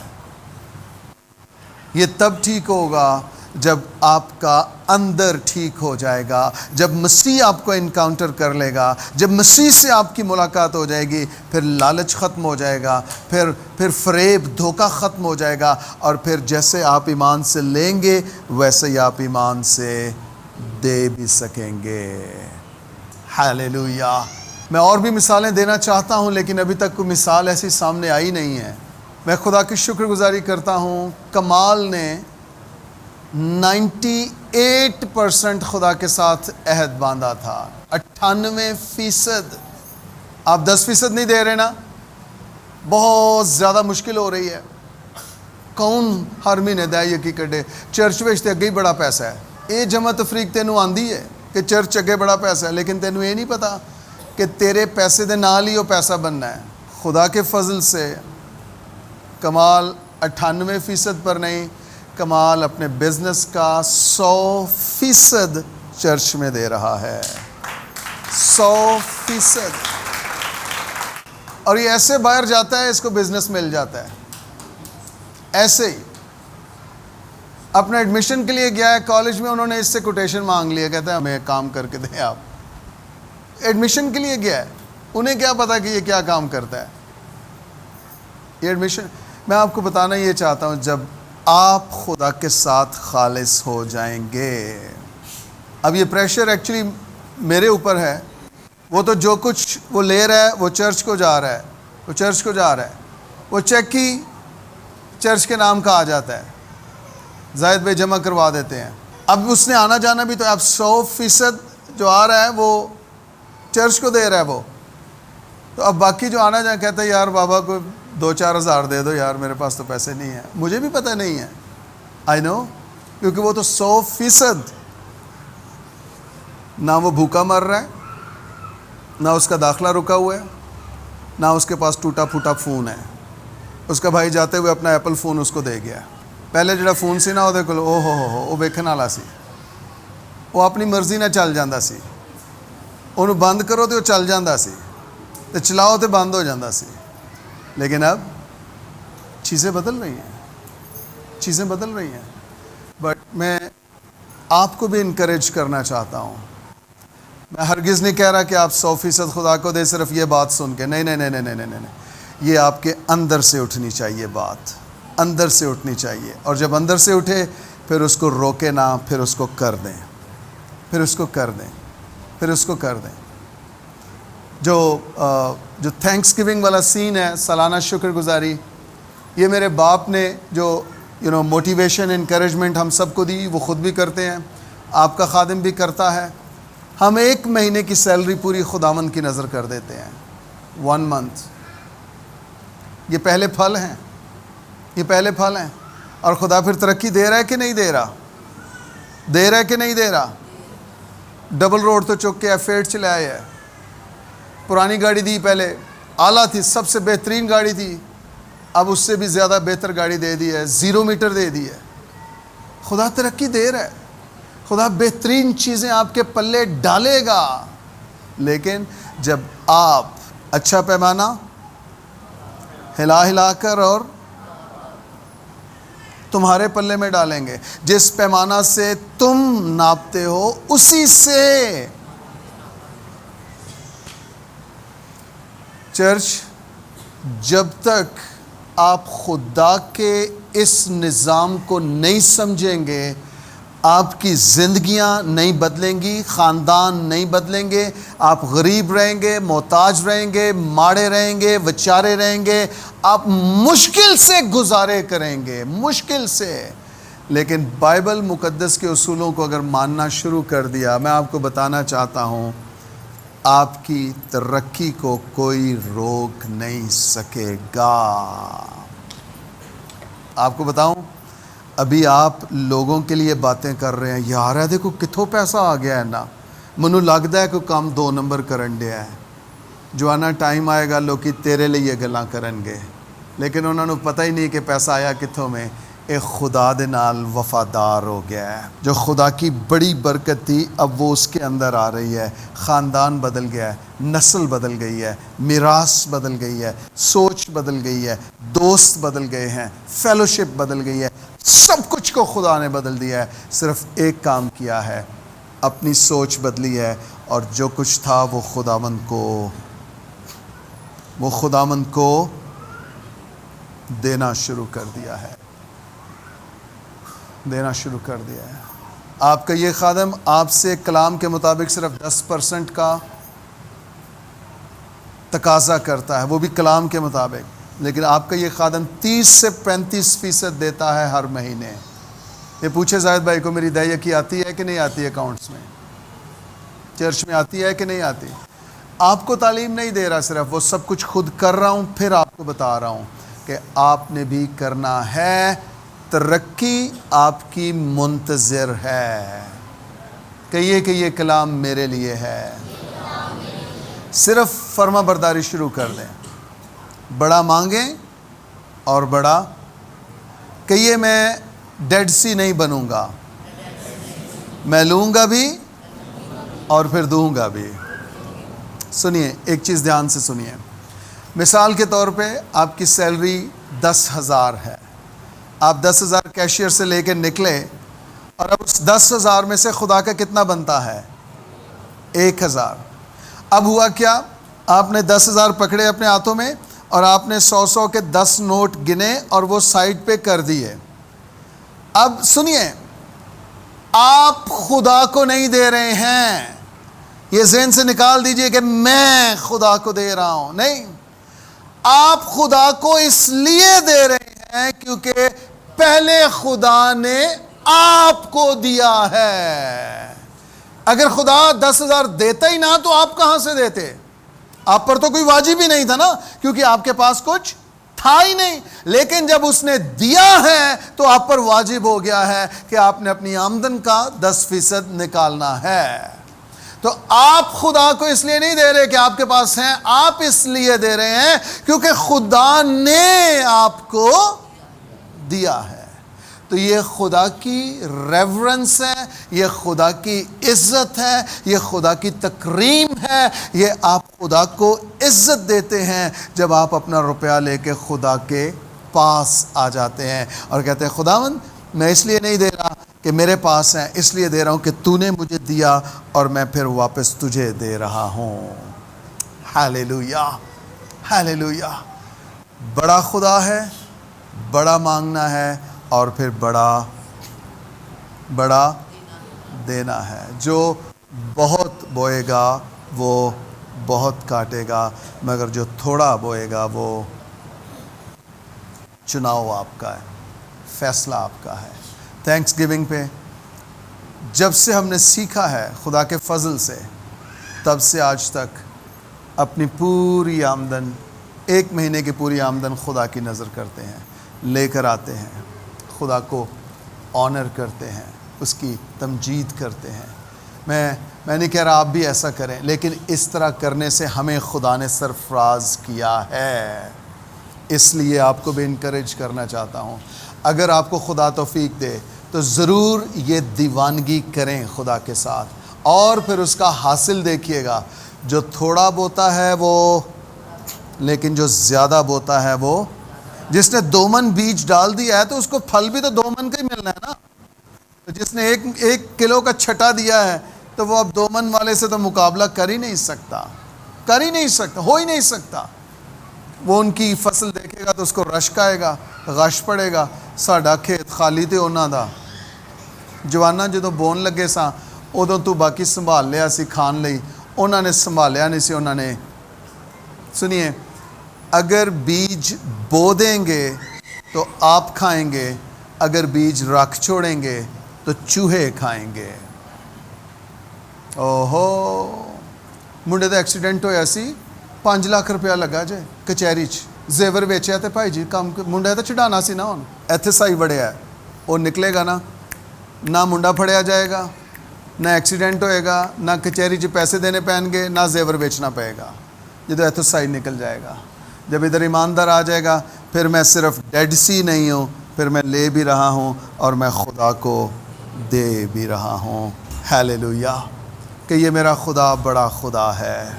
یہ تب ٹھیک ہوگا جب آپ کا اندر ٹھیک ہو جائے گا، جب مسیح آپ کو انکاؤنٹر کر لے گا، جب مسیح سے آپ کی ملاقات ہو جائے گی، پھر لالچ ختم ہو جائے گا، پھر فریب دھوکہ ختم ہو جائے گا، اور پھر جیسے آپ ایمان سے لیں گے ویسے ہی آپ ایمان سے دے بھی سکیں گے۔ ہاللیلویا۔ میں اور بھی مثالیں دینا چاہتا ہوں، لیکن ابھی تک کوئی مثال ایسی سامنے آئی نہیں ہے۔ میں خدا کی شکر گزاری کرتا ہوں، کمال نے 98% خدا کے ساتھ عہد باندھا تھا، 98%۔ آپ 10% نہیں دے رہے نا، بہت زیادہ مشکل ہو رہی ہے۔ کون ہر مہینے دے یقین کڈے چرچ وچ تے اگے ہی بڑا پیسہ ہے، یہ جمع تفریق تینوں آندی ہے کہ چرچ اگے بڑا پیسہ ہے، لیکن تینوں یہ نہیں پتا کہ تیرے پیسے دے نال ہی وہ پیسہ بننا ہے۔ خدا کے فضل سے کمال 98% پر نہیں، کمال اپنے بزنس کا 100% چرچ میں دے رہا ہے، 100%۔ اور یہ ایسے باہر جاتا ہے، اس کو بزنس مل جاتا ہے۔ ایسے ہی اپنے ایڈمیشن کے لیے گیا ہے کالج میں، انہوں نے اس سے کوٹیشن مانگ لیا، کہتا ہے ہمیں کام کر کے دیں آپ۔ ایڈمیشن کے لیے گیا ہے، انہیں کیا پتا کہ یہ کیا کام کرتا ہے یہ ایڈمیشن۔ میں آپ کو بتانا یہ چاہتا ہوں، جب آپ خدا کے ساتھ خالص ہو جائیں گے، اب یہ پریشر ایکچولی میرے اوپر ہے، وہ تو جو کچھ وہ لے رہا ہے وہ چرچ کو جا رہا ہے، وہ چرچ کو جا رہا ہے، وہ چیک ہی چرچ کے نام کا آ جاتا ہے، زاہد بھائی جمع کروا دیتے ہیں۔ اب اس نے آنا جانا بھی تو اب 100% جو آ رہا ہے وہ چرچ کو دے رہا ہے وہ، تو اب باقی جو آنا جانا کہتا ہے یار بابا کو 2-4 ہزار دے دو یار، میرے پاس تو پیسے نہیں ہیں۔ مجھے بھی پتہ نہیں ہے، آئی نو، کیونکہ وہ تو 100% نہ وہ بھوکا مر رہا ہے، نہ اس کا داخلہ رکا ہوا ہے، نہ اس کے پاس ٹوٹا پھوٹا فون ہے۔ اس کا بھائی جاتے ہوئے اپنا ایپل فون اس کو دے گیا۔ پہلے جڑا فون سی نا وہ کو او ہو وہ ویکھن والا سی، وہ اپنی مرضی نہ چل جاندہ سی، انہوں بند کرو تو وہ چل جاندہ سی، تو چلاؤ تو بند ہو جاندہ سی۔ لیکن اب چیزیں بدل رہی ہیں، چیزیں بدل رہی ہیں۔ بٹ میں آپ کو بھی انکریج کرنا چاہتا ہوں، میں ہرگز نہیں کہہ رہا کہ آپ 100% خدا کو دے صرف یہ بات سن کے، نہیں نہیں نہیں نہیں نہیں نہیں، یہ آپ کے اندر سے اٹھنی چاہیے، بات اندر سے اٹھنی چاہیے، اور جب اندر سے اٹھے پھر اس کو روکے نہ، پھر اس کو کر دیں، پھر اس کو کر دیں، پھر اس کو کر دیں۔ جو تھینکس گیونگ والا سین ہے، سالانہ شکر گزاری، یہ میرے باپ نے جو موٹیویشن انکریجمنٹ ہم سب کو دی، وہ خود بھی کرتے ہیں، آپ کا خادم بھی کرتا ہے۔ ہم 1 مہینے کی سیلری پوری خداوند کی نظر کر دیتے ہیں، 1 month۔ یہ پہلے پھل ہیں، یہ پہلے پھل ہیں، اور خدا پھر ترقی دے رہا ہے کہ نہیں دے رہا، دے رہا ہے کہ نہیں دے رہا۔ ڈبل روڈ تو چک کے F8 چلائے ہے، پرانی گاڑی دی، پہلے اعلیٰ تھی، سب سے بہترین گاڑی تھی، اب اس سے بھی زیادہ بہتر گاڑی دے دی ہے، 0 میٹر دے دی ہے۔ خدا ترقی دے رہا ہے، خدا بہترین چیزیں آپ کے پلے ڈالے گا، لیکن جب آپ اچھا پیمانہ ہلا ہلا کر اور تمہارے پلے میں ڈالیں گے، جس پیمانہ سے تم ناپتے ہو اسی سے۔ چرچ، جب تک آپ خدا کے اس نظام کو نہیں سمجھیں گے، آپ کی زندگیاں نہیں بدلیں گی، خاندان نہیں بدلیں گے، آپ غریب رہیں گے، محتاج رہیں گے، ماڑے رہیں گے، وچارے رہیں گے، آپ مشکل سے گزارے کریں گے، مشکل سے۔ لیکن بائبل مقدس کے اصولوں کو اگر ماننا شروع کر دیا، میں آپ کو بتانا چاہتا ہوں، آپ کی ترقی کو کوئی روک نہیں سکے گا۔ آپ کو بتاؤں، ابھی آپ لوگوں کے لیے باتیں کر رہے ہیں، یار ہے دیکھو کتھوں پیسہ آ گیا ہے نا، منو لگتا ہے کہ کام 2 نمبر کرن دیا ہے، جو آنا ٹائم آئے گا لوکی تیرے لیے گلاں کرن گے، لیکن انہوں نے پتہ ہی نہیں کہ پیسہ آیا کتھوں میں۔ ایک خدا دے نال وفادار ہو گیا ہے، جو خدا کی بڑی برکت تھی اب وہ اس کے اندر آ رہی ہے، خاندان بدل گیا ہے، نسل بدل گئی ہے، میراث بدل گئی ہے، سوچ بدل گئی ہے، دوست بدل گئے ہیں، فیلوشپ بدل گئی ہے، سب کچھ کو خدا نے بدل دیا ہے. صرف ایک کام کیا ہے, اپنی سوچ بدلی ہے, اور جو کچھ تھا وہ خداوند کو دینا شروع کر دیا ہے. آپ کا یہ خادم آپ سے کلام کے مطابق صرف 10% کا تقاضا کرتا ہے, وہ بھی کلام کے مطابق, لیکن آپ کا یہ خادم 30 سے 35% دیتا ہے ہر مہینے. یہ پوچھے زاہد بھائی کو میری دہیا کی آتی ہے کہ نہیں آتی, اکاؤنٹس میں چرچ میں آتی ہے کہ نہیں آتی. آپ کو تعلیم نہیں دے رہا, صرف وہ سب کچھ خود کر رہا ہوں, پھر آپ کو بتا رہا ہوں کہ آپ نے بھی کرنا ہے. ترقی آپ کی منتظر ہے. کہیے کہ یہ کلام میرے لیے ہے. صرف فرما برداری شروع کر دیں. بڑا مانگیں اور بڑا کہیے, میں ڈیڈ سی نہیں بنوں گا, میں لوں گا بھی اور پھر دوں گا بھی. سنیے, ایک چیز دھیان سے سنیے. مثال کے طور پہ آپ کی سیلری 10,000 ہے. آپ 10,000 کیشیئر سے لے کے نکلے, اور اب اس 10,000 میں سے خدا کا کتنا بنتا ہے؟ 1,000. اب ہوا کیا, آپ نے 10,000 پکڑے اپنے ہاتھوں میں, اور آپ نے 100 کے 10 نوٹ گنے اور وہ سائڈ پہ کر دیے. اب سنیے, آپ خدا کو نہیں دے رہے ہیں. یہ ذہن سے نکال دیجئے کہ میں خدا کو دے رہا ہوں. نہیں, آپ خدا کو اس لیے دے رہے ہیں کیونکہ پہلے خدا نے آپ کو دیا ہے. اگر خدا 10,000 دیتا ہی نہ تو آپ کہاں سے دیتے؟ آپ پر تو کوئی واجب ہی نہیں تھا نا, کیونکہ آپ کے پاس کچھ تھا ہی نہیں. لیکن جب اس نے دیا ہے تو آپ پر واجب ہو گیا ہے کہ آپ نے اپنی آمدن کا 10% نکالنا ہے. تو آپ خدا کو اس لیے نہیں دے رہے کہ آپ کے پاس ہیں, آپ اس لیے دے رہے ہیں کیونکہ خدا نے آپ کو دیا ہے. تو یہ خدا کی ریورنس ہے, یہ خدا کی عزت ہے, یہ خدا کی تکریم ہے. یہ آپ خدا کو عزت دیتے ہیں جب آپ اپنا روپیہ لے کے خدا کے پاس آ جاتے ہیں اور کہتے ہیں خداوند میں اس لیے نہیں دے رہا کہ میرے پاس ہیں, اس لیے دے رہا ہوں کہ تو نے مجھے دیا اور میں پھر واپس تجھے دے رہا ہوں. Hallelujah, hallelujah. بڑا خدا ہے, بڑا مانگنا ہے, اور پھر بڑا دینا ہے. جو بہت بوئے گا وہ بہت کاٹے گا, مگر جو تھوڑا بوئے گا وہ چناؤ آپ کا ہے, فیصلہ آپ کا ہے. تھینکس گیونگ پہ جب سے ہم نے سیکھا ہے خدا کے فضل سے, تب سے آج تک اپنی پوری آمدن, 1 مہینے کی پوری آمدن خدا کی نظر کرتے ہیں, لے کر آتے ہیں, خدا کو آنر کرتے ہیں, اس کی تمجید کرتے ہیں. میں نہیں کہہ رہا آپ بھی ایسا کریں, لیکن اس طرح کرنے سے ہمیں خدا نے سرفراز کیا ہے. اس لیے آپ کو بھی انکریج کرنا چاہتا ہوں, اگر آپ کو خدا توفیق دے تو ضرور یہ دیوانگی کریں خدا کے ساتھ, اور پھر اس کا حاصل دیکھیے گا. جو تھوڑا بوتا ہے وہ, لیکن جو زیادہ بوتا ہے وہ, جس نے 2 من بیج ڈال دیا ہے تو اس کو پھل بھی تو 2 من کا ہی ملنا ہے نا. تو جس نے 1 کلو کا چھٹا دیا ہے تو وہ اب 2 من والے سے تو مقابلہ کر ہی نہیں سکتا, ہو ہی نہیں سکتا. وہ ان کی فصل دیکھے گا تو اس کو رشک آئے گا, غش پڑے گا, ساڈا کھیت خالی تے انہاں دا. جوانا جدوں بون لگے ساں ادوں تو باقی سنبھال لیا سی کھان لئی, انہاں نے سنبھالیا نہیں سی. انہاں نے سنیے, اگر بیج بو دیں گے تو آپ کھائیں گے, اگر بیج رکھ چھوڑیں گے تو چوہے کھائیں گے. اوہو, منڈے دا ایکسیڈنٹ ہویا سی, 5 لاکھ روپیہ لگا جے کچہری چ, زیور ویچیا تے بھائی جی کام منڈا تے چڑھانا سی نا. ہن ایتھے سائی بڑھیا ہے, وہ نکلے گا نا, نہ منڈا پھڑیا جائے گا, نہ ایکسیڈنٹ ہوئے گا, نہ کچہری چ پیسے دینے پین گے, نہ زیور بیچنا پڑے گا. جدو ایتھے سائی نکل جائے گا, جب ادھر ایماندار آ جائے گا, پھر میں صرف ڈیڈ سی نہیں ہوں, پھر میں لے بھی رہا ہوں اور میں خدا کو دے بھی رہا ہوں. ہیلیلویا. کہ یہ میرا خدا بڑا خدا ہے,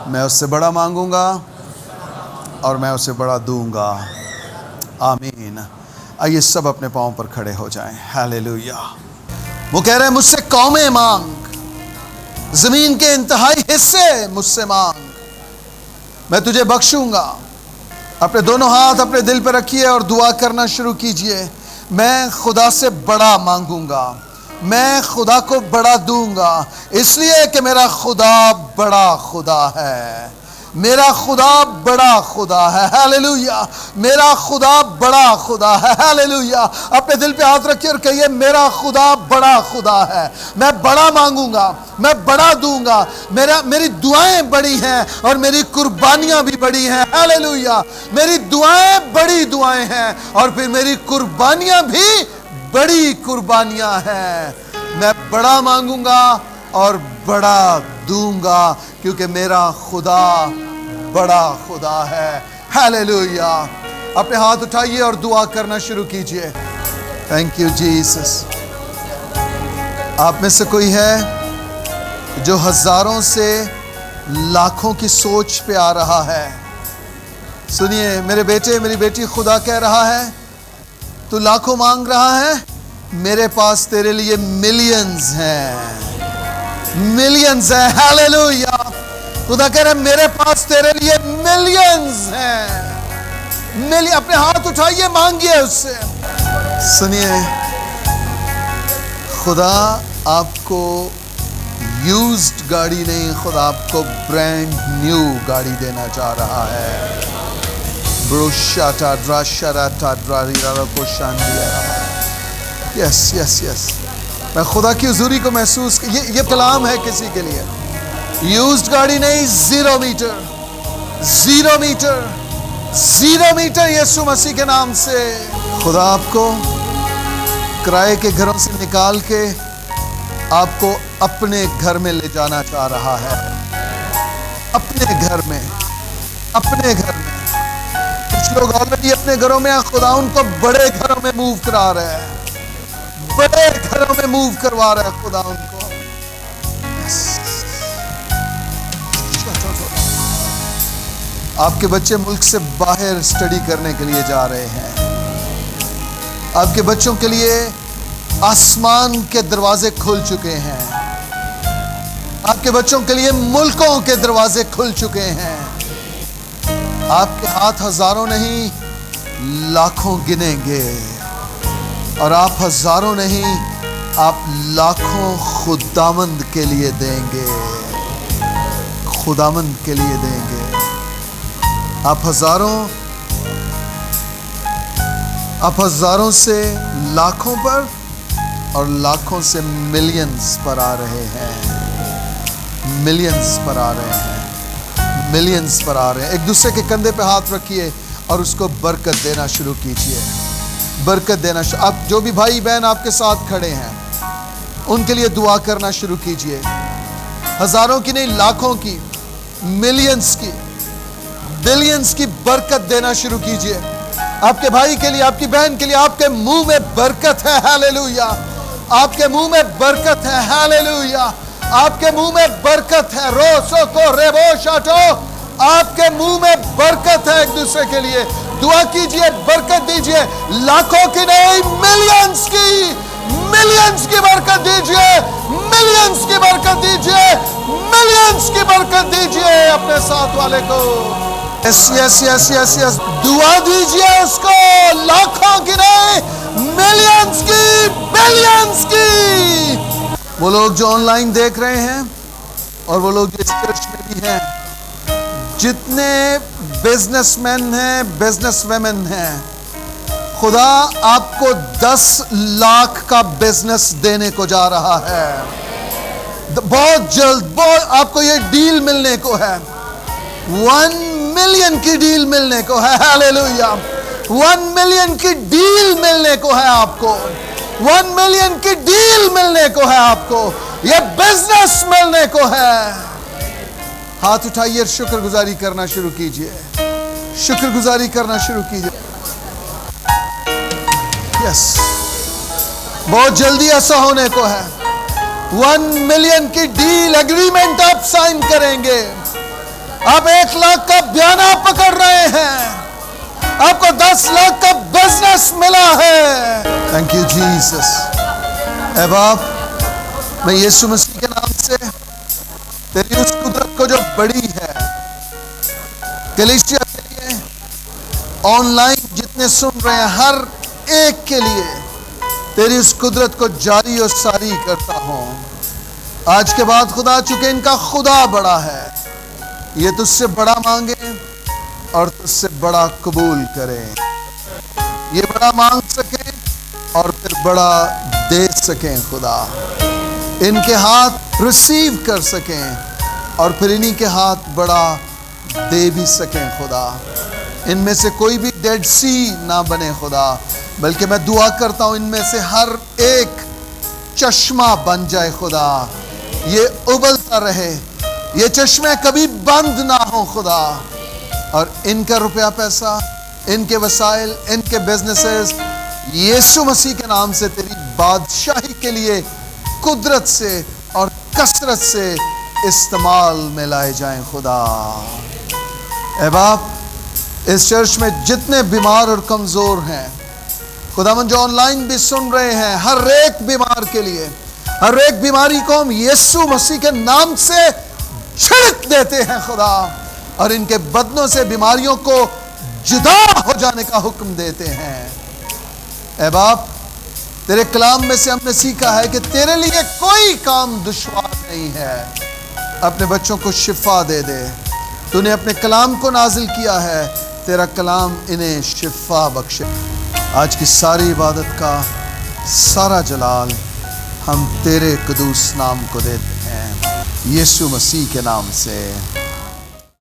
میں اس سے بڑا مانگوں گا اور میں اسے بڑا دوں گا. آمین. آئیے سب اپنے پاؤں پر کھڑے ہو جائیں. ہاللیلویا. وہ کہہ رہے ہیں مجھ سے قومیں مانگ, زمین کے انتہائی حصے مجھ سے مانگ, میں تجھے بخشوں گا. اپنے دونوں ہاتھ اپنے دل پہ رکھیے اور دعا کرنا شروع کیجئے. میں خدا سے بڑا مانگوں گا, میں خدا کو بڑا دوں گا, اس لیے کہ میرا خدا بڑا خدا ہے. میرا خدا بڑا خدا ہے. ہاللیلویا. میرا خدا بڑا خدا ہے. ہاللیلویا. اپنے دل پہ ہاتھ رکھیے اور کہیے میرا خدا بڑا خدا ہے. میں بڑا مانگوں گا, میں بڑا دوں گا. میری دعائیں بڑی ہیں اور میری قربانیاں بھی بڑی ہیں. ہاللیلویا. میری دعائیں بڑی دعائیں ہیں اور پھر میری قربانیاں بھی بڑی قربانیاں ہیں. میں بڑا مانگوں گا اور بڑا دوں گا کیونکہ میرا خدا بڑا خدا ہے. ہاللیلویا. اپنے ہاتھ اٹھائیے اور دعا کرنا شروع کیجئے. Thank you Jesus. آپ میں سے کوئی ہے جو ہزاروں سے لاکھوں کی سوچ پہ آ رہا ہے؟ سنیے میرے بیٹے میری بیٹی, خدا کہہ رہا ہے تو لاکھوں مانگ رہا ہے, میرے پاس تیرے لیے ملینز ہیں, ملینز ہیں. ہاللیلویا. خدا کہہ رہا ہے میرے پاس تیرے لیے ملینز ہیں. اپنے ہاتھ اٹھائیے, مانگیے اس سے. سنیے, خدا آپ کو یوزڈ گاڑی نہیں, خدا آپ کو برانڈ نیو گاڑی دینا چاہ رہا ہے. بروشاٹا دراشاراٹا دراریرا کو شاندیا. یس یس یس. میں خدا کی حضوری کو محسوس, یہ کلام ہے کسی کے لیے. یوزڈ گاڑی نہیں, zero metre, zero metre, zero metre یسوع مسیح کے نام سے. خدا آپ کو کرائے کے گھروں سے نکال کے آپ کو اپنے گھر میں لے جانا چاہ رہا ہے. اپنے گھر میں, اپنے گھر میں. کچھ لوگ آلریڈی اپنے گھروں میں, خدا ان کو بڑے گھروں میں موو کرا رہا ہے, بڑے گھروں میں موو کروا رہا ہے خدا ان کو. آپ کے بچے ملک سے باہر سٹڈی کرنے کے لیے جا رہے ہیں. آپ کے بچوں کے لیے آسمان کے دروازے کھل چکے ہیں. آپ کے بچوں کے لیے ملکوں کے دروازے کھل چکے ہیں. آپ کے ہاتھ ہزاروں نہیں لاکھوں گنیں گے, اور آپ ہزاروں نہیں آپ لاکھوں خداوند کے لیے دیں گے, خداوند کے لیے دیں گے. آپ ہزاروں سے لاکھوں پر اور لاکھوں سے ملینز پر آ رہے ہیں, ملینز پر آ رہے ہیں, ملینز پر آ رہے ہیں. ایک دوسرے کے کندھے پہ ہاتھ رکھیے اور اس کو برکت دینا شروع کیجیے. برکت دینا آپ جو بھی بھائی بہن آپ کے ساتھ کھڑے ہیں ان کے لیے دعا کرنا شروع کیجیے. ہزاروں کی نہیں, لاکھوں کی, ملینز کی, بلینز کی برکت دینا شروع کیجیے. آپ کے بھائی کے لیے, آپ کی بہن کے لیے, آپ کے منہ میں برکت ہے. ہاللیلویا. آپ کے منہ میں برکت ہے. ہاللیلویا. آپ کے منہ میں برکت ہے. روسو کو ریبو شاٹو, آپ کے منہ میں برکت ہے. ایک دوسرے کے لیے دعا کیجئے, برکت دیجئے. لاکھوں کی نہیں, ملینز کی, ملینز کی برکت دیجئے, ملینز کی برکت دیجئے, ملینز کی برکت دیجئے اپنے ساتھ والے کو. یس یس یس یس یس. دعا دیجئے اس کو, لاکھوں کی نہیں, ملینز کی, بلینز کی. وہ لوگ جو آن لائن دیکھ رہے ہیں اور وہ لوگ جو اس چرچ میں بھی ہیں, جتنے بزنس مین ہیں, بزنس ویمن ہیں, خدا آپ کو 10 لاکھ کا بزنس دینے کو جا رہا ہے. بہت جلد, بہت آپ کو یہ ڈیل ملنے کو ہے. 1 ملین کی ڈیل ملنے کو ہے. ہاللیلویا. 1 ملین کی ڈیل ملنے کو ہے آپ کو. 1 ملین کی ڈیل ملنے کو ہے آپ کو. یہ بزنس ملنے کو ہے. ہاتھ اٹھائیے, شکر گزاری کرنا شروع کیجئے, شکر گزاری کرنا شروع کیجئے. یس, بہت جلدی ایسا ہونے کو ہے. 1 ملین کی ڈیل ایگریمنٹ آپ سائن کریں گے. آپ 1 لاکھ کا بیانہ پکڑ رہے ہیں. آپ کو 10 لاکھ کا بزنس ملا ہے. Thank you Jesus. اے باپ، میں یسوع مسیح کے نام سے تیری اس قدرت کو جو بڑی ہے کلیسیا کے لیے، آن لائن جتنے سن رہے ہیں ہر ایک کے لیے، تیری اس قدرت کو جاری اور ساری کرتا ہوں. آج کے بعد خدا، چونکہ ان کا خدا بڑا ہے، یہ تجھ سے بڑا مانگے اور تجھ سے بڑا قبول کریں. یہ بڑا مانگ سکیں اور پھر بڑا دے سکیں. خدا، ان کے ہاتھ ریسیو کر سکیں اور پھر انہی کے ہاتھ بڑا دے بھی سکیں. خدا، ان میں سے کوئی بھی ڈیڈ سی نہ بنے. خدا، بلکہ میں دعا کرتا ہوں ان میں سے ہر ایک چشمہ بن جائے. خدا، یہ ابلتا رہے، یہ چشمے کبھی بند نہ ہوں. خدا، اور ان کا روپیہ پیسہ، ان کے وسائل، ان کے بزنسز یسوع مسیح کے نام سے تیری بادشاہی کے لیے قدرت سے اور کثرت سے استعمال میں لائے جائیں. خدا، اے باپ، اس چرچ میں جتنے بیمار اور کمزور ہیں خداوند، جو آن لائن بھی سن رہے ہیں، ہر ایک بیمار کے لیے، ہر ایک بیماری کو ہم یسوع مسیح کے نام سے چھڑک دیتے ہیں. خدا، اور ان کے بدنوں سے بیماریوں کو جدا ہو جانے کا حکم دیتے ہیں. اے باپ، تیرے کلام میں سے ہم نے سیکھا ہے کہ تیرے لیے کوئی کام دشوار نہیں ہے. اپنے بچوں کو شفا دے دے. تو نے اپنے کلام کو نازل کیا ہے، تیرا کلام انہیں شفا بخشے. آج کی ساری عبادت کا سارا جلال ہم تیرے قدوس نام کو دیتے ہیں، یسوع مسیح کے نام سے.